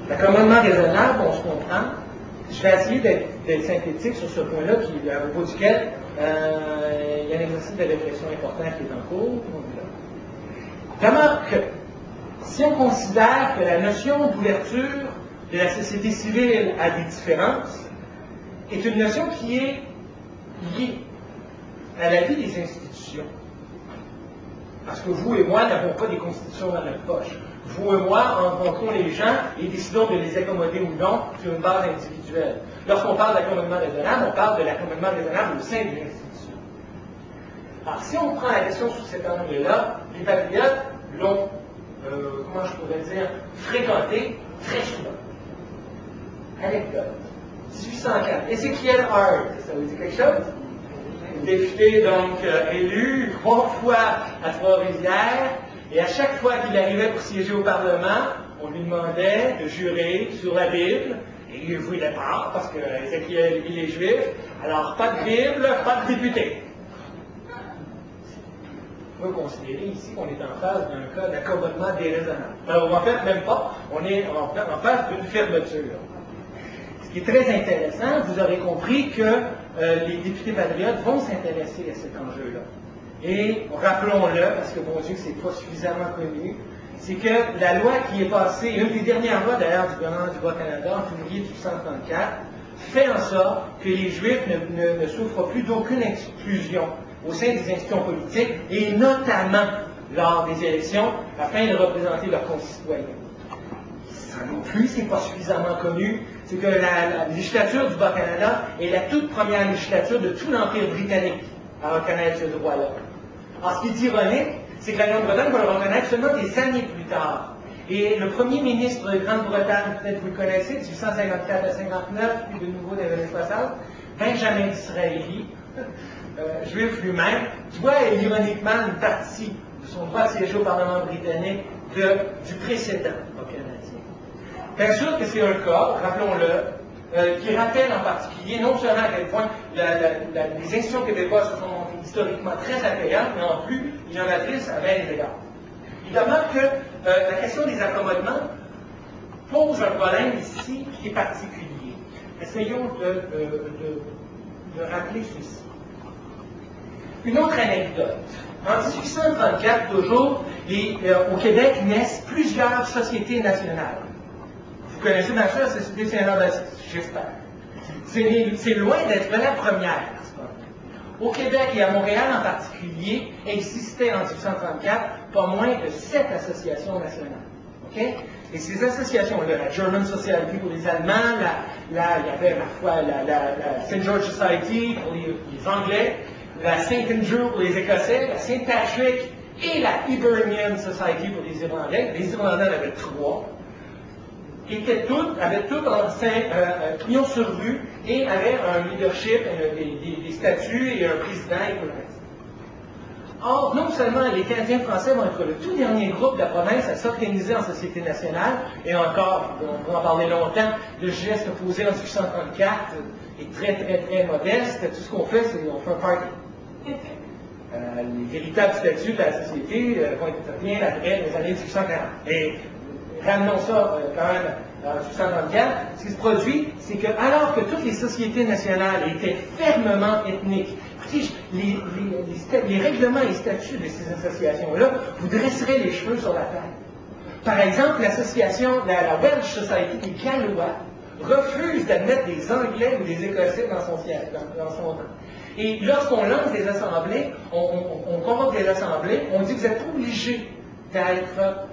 L'accommodement raisonnable, on se comprend. Je vais essayer d'être synthétique sur ce point-là, à propos duquel il y a un exercice de réflexion important qui est en cours. Comment que, si on considère que la notion d'ouverture de la société civile à des différences est une notion qui est liée à la vie des institutions, parce que vous et moi n'avons pas des constitutions dans notre poche. Vous et moi rencontrons les gens et décidons de les accommoder ou non sur une base individuelle. Lorsqu'on parle d'accommodement raisonnable, on parle de l'accommodement raisonnable au sein de l'institution. Alors, si on prend la question sous cet angle-là, les patriotes l'ont, comment je pourrais dire, fréquenté très souvent. Anecdote. 1804. Ezekiel Hart, ça vous dit quelque chose? Député donc élu 3 fois à Trois-Rivières, et à chaque fois qu'il arrivait pour siéger au Parlement, on lui demandait de jurer sur la Bible, et il ne voulait pas, parce que Ézéchiel, il est juif, alors pas de Bible, pas de député. On peut considérer ici qu'on est en face d'un cas d'accommodement déraisonnable. Alors en fait, même pas, on est en face d'une fermeture. Ce qui est très intéressant, vous aurez compris que les députés patriotes vont s'intéresser à cet enjeu-là. Et rappelons-le, parce que mon Dieu, que c'est pas suffisamment connu, c'est que la loi qui est passée, une des dernières lois d'ailleurs du gouvernement du Bas-Canada en février 1834, fait en sorte que les Juifs ne souffrent plus d'aucune exclusion au sein des institutions politiques, et notamment lors des élections, afin de représenter leurs concitoyens. Ça non plus, c'est pas suffisamment connu, c'est que la législature du Bas-Canada est la toute première législature de tout l'Empire britannique à reconnaître ce droit-là. Alors, ce qui est ironique, c'est que la Grande-Bretagne va le reconnaître seulement des années plus tard. Et le premier ministre de Grande-Bretagne, peut-être vous le connaissez, de 1854 à 59, puis de nouveau dans les années 60, Benjamin Disraeli, juif lui-même, doit ironiquement une partie de son droit de siéger au Parlement britannique du précédent canadien. Bien sûr que c'est un cas, rappelons-le, qui rappelle en particulier non seulement à quel point les institutions québécoises se sont montrées historiquement très accueillantes, mais en plus innovatrices à bien des égards. Il demeure que la question des accommodements pose un problème ici qui est particulier. Essayons de rappeler ceci. Une autre anecdote. En 1834, toujours, au Québec naissent plusieurs sociétés nationales. Vous connaissez bien sûr la Société Saint-Jean-Baptiste, j'espère. C'est loin d'être la première. Au Québec et à Montréal en particulier, existaient en 1834 pas moins de 7 associations nationales. Okay? Et ces associations-là, la German Society pour les Allemands, il y avait la St. George Society pour les Anglais, la St. Andrew pour les Écossais, la St. Patrick et la Hibernian Society pour les Irlandais. Les Irlandais en avaient 3. Avaient toutes un pignon sur rue et avaient un leadership, des statuts et un président et tout le reste. Or, non seulement les Canadiens français vont être le tout dernier groupe de la province à s'organiser en société nationale, et encore, on pourra en parler longtemps, le geste posé en 1834 est très, très, très modeste. Tout ce qu'on fait, c'est qu'on fait un party. Les véritables statuts de la société vont être bien après les années 1840. Et ramenons ça quand même en 1834. Ce qui se produit, c'est que alors que toutes les sociétés nationales étaient fermement ethniques, écoutez, les règlements et statuts de ces associations-là vous dresseraient les cheveux sur la tête. Par exemple, l'association, la Welsh Society des Gallois refuse d'admettre des Anglais ou des Écossais dans son rang. Et lorsqu'on lance des assemblées, on convoque des assemblées, on dit que vous êtes obligés d'être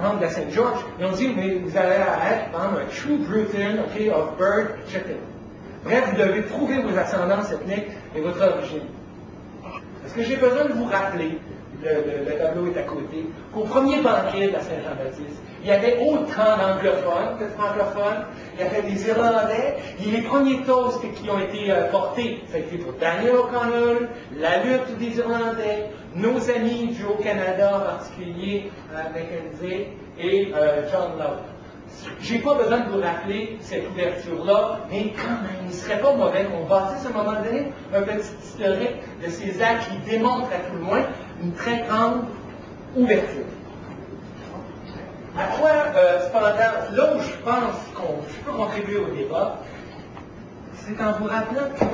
membre de la St. George, et on dit, mais vous allez être membre un True Briton, of birth, etc. Bref, vous devez prouver vos ascendances ethniques et votre origine. Est-ce que j'ai besoin de vous rappeler, le tableau est à côté, qu'au premier banquet de la Saint-Jean-Baptiste, il y avait autant d'anglophones que de francophones, il y avait des Irlandais, et les premiers toasts qui ont été portés, ça a été pour Daniel O'Connell, la lutte des Irlandais, nos amis du Haut-Canada en particulier, Mackenzie et John Locke. Je n'ai pas besoin de vous rappeler cette ouverture-là, mais quand même, il ne serait pas mauvais qu'on bâtisse à un moment donné un petit historique de ces actes qui démontrent à tout le moins une très grande ouverture. À quoi, cependant, là où je pense je peux contribuer au débat, c'est en vous rappelant que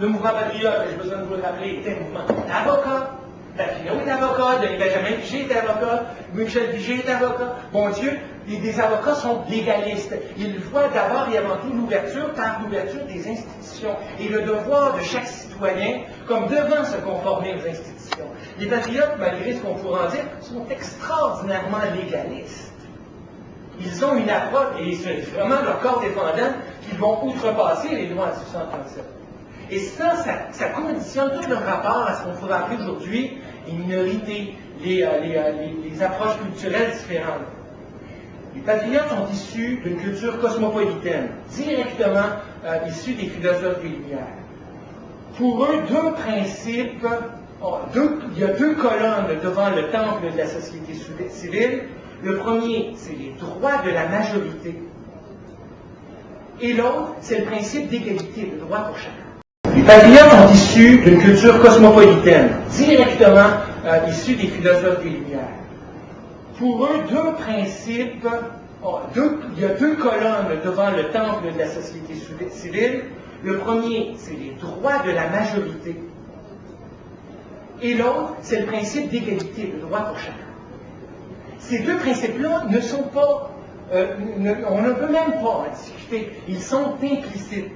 le mouvement patriote, j'ai besoin de vous le rappeler, était un mouvement d'avocats. Daphino est avocat, Denis Benjamin Piché est avocat, Michel Piché est avocat. Mon Dieu, des avocats sont légalistes. Ils voient d'abord et avant tout l'ouverture par l'ouverture des institutions et le devoir de chaque citoyen comme devant se conformer aux institutions. Les patriotes, malgré ce qu'on pourrait en dire, sont extraordinairement légalistes. Ils ont une approche, et c'est vraiment leur corps défendant, qu'ils vont outrepasser les lois de 1837. Et ça conditionne tout le rapport à ce qu'on pourrait appeler aujourd'hui les minorités, les approches culturelles différentes. Les patriotes sont issus d'une culture cosmopolitaine, directement issue des philosophes des Lumières. Pour eux, deux principes, il y a deux colonnes devant le temple de la société civile. Le premier, c'est les droits de la majorité. Et l'autre, c'est le principe d'égalité, de droit pour chacun. Les patriotes sont issus d'une culture cosmopolitaine, directement issue des philosophes des Lumières. Pour eux, deux principes, il y a deux colonnes devant le temple de la société civile. Le premier, c'est les droits de la majorité. Et l'autre, c'est le principe d'égalité, de droit pour chacun. Ces deux principes-là ne sont pas, on ne peut même pas en discuter. Ils sont implicites.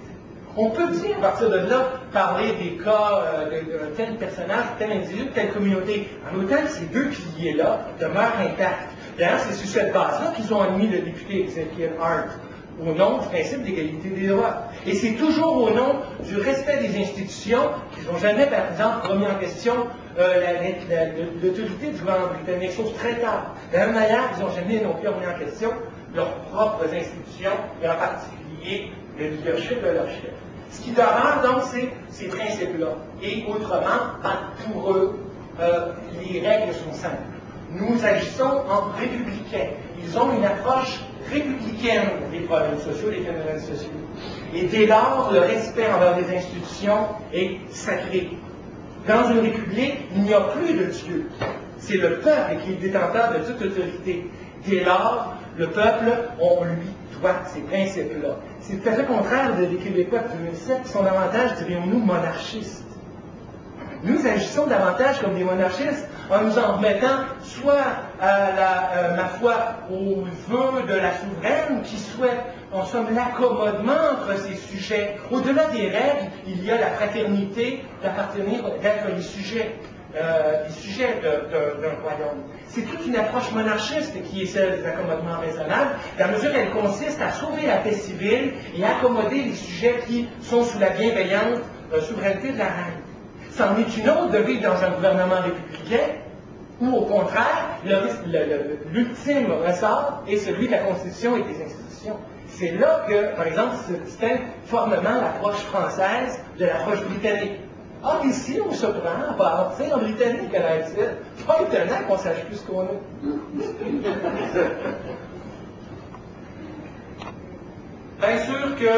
On peut dire, à partir de là, parler des cas de tel personnage, tel individu, telle communauté. En autant que ces deux piliers-là demeurent intacts. D'ailleurs, c'est sur cette base-là qu'ils ont admis le député Ezekiel Hart, au nom du principe d'égalité des droits. Et c'est toujours au nom du respect des institutions qu'ils n'ont jamais, par exemple, remis en question l'autorité du gouvernement britannique, chose très tard. De la même manière, ils n'ont jamais non plus remis en question leurs propres institutions, et en particulier le leadership de leur chef. Ce qui leur rend donc, c'est ces principes-là. Et autrement, pour eux, les règles sont simples. Nous agissons en républicains. Ils ont une approche républicaine des problèmes sociaux, des phénomènes sociaux. Et dès lors, le respect envers les institutions est sacré. Dans une république, il n'y a plus de Dieu. C'est le peuple qui est détenteur de toute autorité. Dès lors, le peuple, on lui doit ces principes-là. C'est tout à fait contraire des Québécois de 2007 qui sont davantage, dirions-nous, monarchistes. Nous agissons davantage comme des monarchistes en nous en remettant soit à ma foi, aux vœux de la souveraine qui souhaite, en somme, l'accommodement entre ces sujets. Au-delà des règles, il y a la fraternité d'appartenir, d'être les sujets d'un royaume. C'est toute une approche monarchiste qui est celle des accommodements raisonnables, dans la mesure où elle consiste à sauver la paix civile et accommoder les sujets qui sont sous la bienveillante souveraineté de la reine. C'en est une autre de vivre dans un gouvernement républicain, où au contraire, l'ultime ressort est celui de la Constitution et des institutions. C'est là que, par exemple, se distingue formellement l'approche française de l'approche britannique. Or, ici, on se prend à partir en britannique à la c'est pas étonnant qu'on sache plus ce qu'on est. Bien sûr que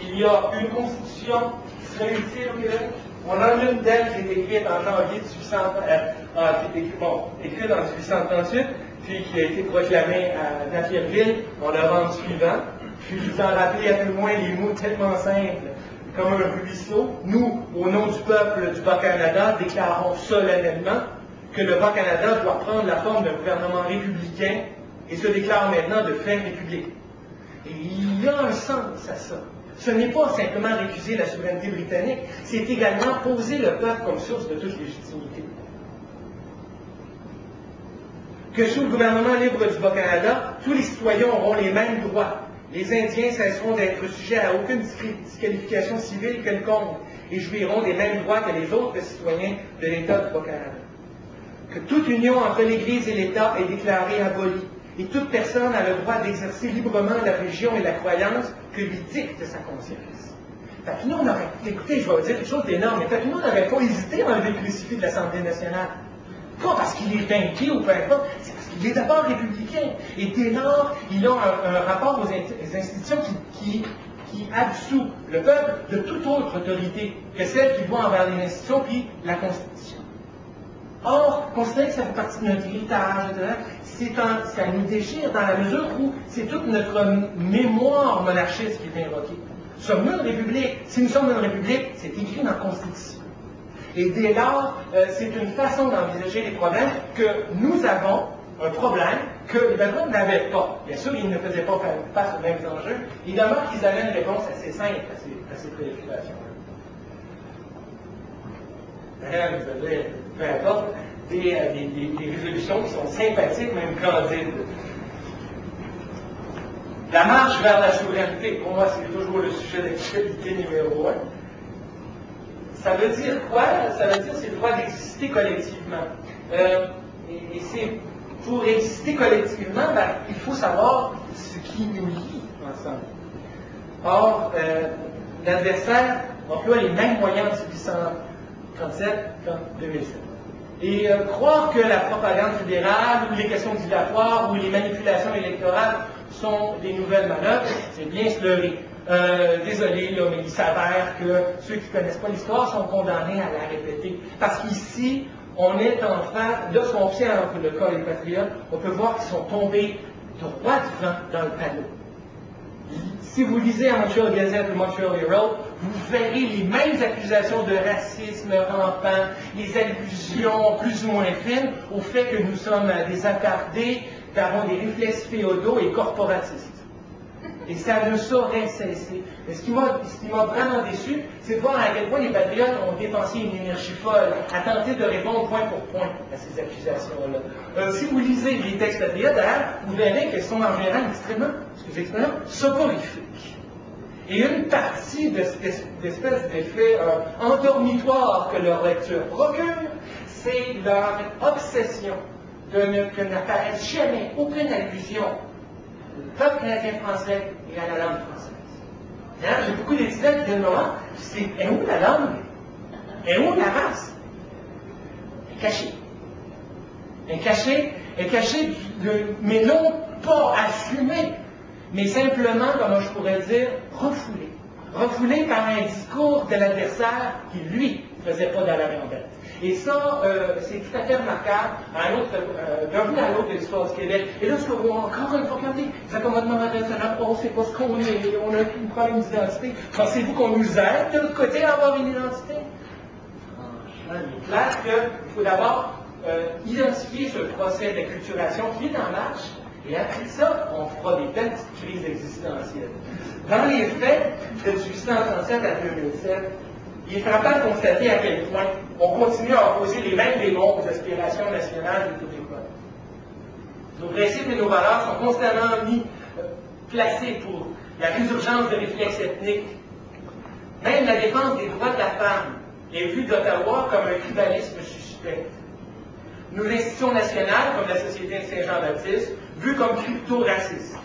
il y a une constitution qui serait utile au Québec. On en a une d'elles qui est écrite en janvier 1838, en 1838, puis qui a été proclamée à Napierville. On l'a rendu suivant. Puis je vous en rappelle à tout le moins les mots tellement simples comme un ruisseau. Nous, au nom du peuple du Bas-Canada, déclarons solennellement que le Bas-Canada doit prendre la forme d'un gouvernement républicain et se déclare maintenant de fait république. Et il y a un sens à ça. Ce n'est pas simplement récuser la souveraineté britannique, c'est également poser le peuple comme source de toute légitimité. Que sous le gouvernement libre du Bas-Canada, tous les citoyens auront les mêmes droits. Les Indiens cesseront d'être sujets à aucune disqualification civile quelconque et jouiront des mêmes droits que les autres citoyens de l'État du Bas-Canada. Que toute union entre l'Église et l'État est déclarée abolie et toute personne a le droit d'exercer librement la religion et la croyance que lui dicte sa conscience. Fait que nous, on aurait, écoutez, je vais vous dire quelque chose d'énorme, mais fait que nous, on n'aurait pas hésité à enlever le crucifix de l'Assemblée nationale. Pas parce qu'il est inquiet ou peu importe, c'est parce qu'il est d'abord républicain. Et dès lors, il a un rapport aux institutions qui absout le peuple de toute autre autorité que celle qui doit envers les institutions puis la Constitution. Or, considérer que ça fait partie de notre héritage, ça nous déchire dans la mesure où c'est toute notre mémoire monarchiste qui est invoquée. Sommes-nous une république? Si nous sommes une république, c'est écrit dans la Constitution. Et dès lors, c'est une façon d'envisager les problèmes que nous avons un problème que les Belges n'avaient pas. Bien sûr, ils ne faisaient pas face aux mêmes enjeux. Il demeure qu'ils avaient une réponse assez simple à ces préoccupations-là. Vous avez, peu importe, des résolutions qui sont sympathiques, même candides. La marche vers la souveraineté, pour moi, c'est toujours le sujet d'actualité numéro 1. Ça veut dire quoi? Ça veut dire c'est le droit d'exister collectivement. Et c'est pour exister collectivement, ben, il faut savoir ce qui nous lie ensemble. Or, l'adversaire emploie les mêmes moyens en 1837 qu'en 2007. Et croire que la propagande fédérale ou les questions dilatoires ou les manipulations électorales sont des nouvelles manœuvres, c'est bien se leurrer. Désolé, là, mais il s'avère que ceux qui ne connaissent pas l'histoire sont condamnés à la répéter. Parce qu'ici, on est en face, lorsqu'on observe le cas des patriotes, on peut voir qu'ils sont tombés droit devant dans le panneau. Si vous lisez à Montreal Gazette ou Montreal Herald, vous verrez les mêmes accusations de racisme rampant, les allusions plus ou moins fines au fait que nous sommes des attardés, d'avoir des réflexes féodaux et corporatistes. Et ça ne saurait cesser. Mais ce qui m'a vraiment déçu, c'est de voir à quel point les patriotes ont dépensé une énergie folle à tenter de répondre point pour point à ces accusations-là. Si vous lisez les textes patriotes, d'ailleurs, vous verrez qu'elles sont en général extrêmement, soporifiques. Et une partie de cette espèce d'effet endormitoire que leur lecture procure, c'est leur obsession que n'apparaisse jamais aucune allusion au peuple canadien-français et à la langue française. Hein? J'ai beaucoup d'étudiants qui viennent me voir, c'est où la langue? Et où la race? Elle est cachée. Elle est cachée, mais non pas assumée, mais simplement, comment je pourrais dire, refoulée. Refoulée par un discours de l'adversaire qui, lui, ne faisait pas dans la rondelle. Et ça, c'est tout à fait remarquable d'un bout à l'autre de l'histoire du Québec. Et là, ce que vous, encore une fois, regardez, les accommodements internationaux, on ne sait pas ce qu'on est, on a un problème d'identité. Pensez-vous qu'on nous aide de l'autre côté à avoir une identité? Franchement, il est clair qu'il faut d'abord identifier ce procès d'acculturation qui est en marche, et après ça, on fera des belles petites crises existentielles. Dans les faits, de 1837 à 2007, il est frappant de constater à quel point on continue à opposer les mêmes démons aux aspirations nationales des Québécois. Nos principes et nos valeurs sont constamment placés pour la résurgence de réflexes ethniques. Même la défense des droits de la femme est vue d'Ottawa comme un tribalisme suspect. Nos institutions nationales, comme la Société de Saint-Jean-Baptiste, vues comme crypto-racistes.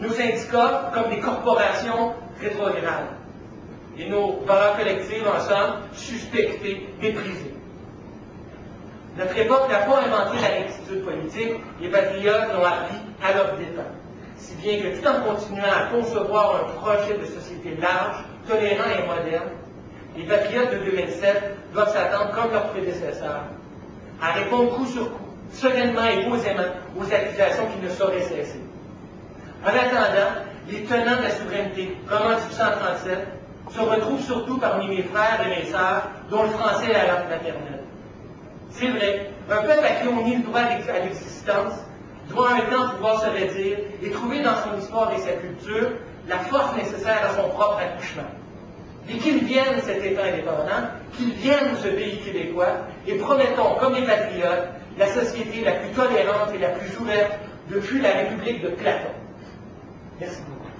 Nos syndicats comme des corporations rétrogrades. Et nos valeurs collectives, en somme, suspectées, méprisées. Notre époque n'a pas inventé la rectitude politique, les patriotes l'ont appris à leur dépens. Si bien que tout en continuant à concevoir un projet de société large, tolérant et moderne, les patriotes de 2007 doivent s'attendre, comme leurs prédécesseurs, à répondre coup sur coup, sereinement et posément, aux accusations qui ne sauraient cesser. En attendant, les tenants de la souveraineté, comme en 1837, se retrouvent surtout parmi mes frères et mes sœurs, dont le français est la langue maternelle. C'est vrai, un peuple à qui on nie le droit à l'existence doit un temps pouvoir se redire et trouver dans son histoire et sa culture la force nécessaire à son propre accouchement. Et qu'il vienne cet État indépendant, qu'il vienne ce pays québécois, et promettons, comme les patriotes, la société la plus tolérante et la plus ouverte depuis la République de Platon. Merci beaucoup.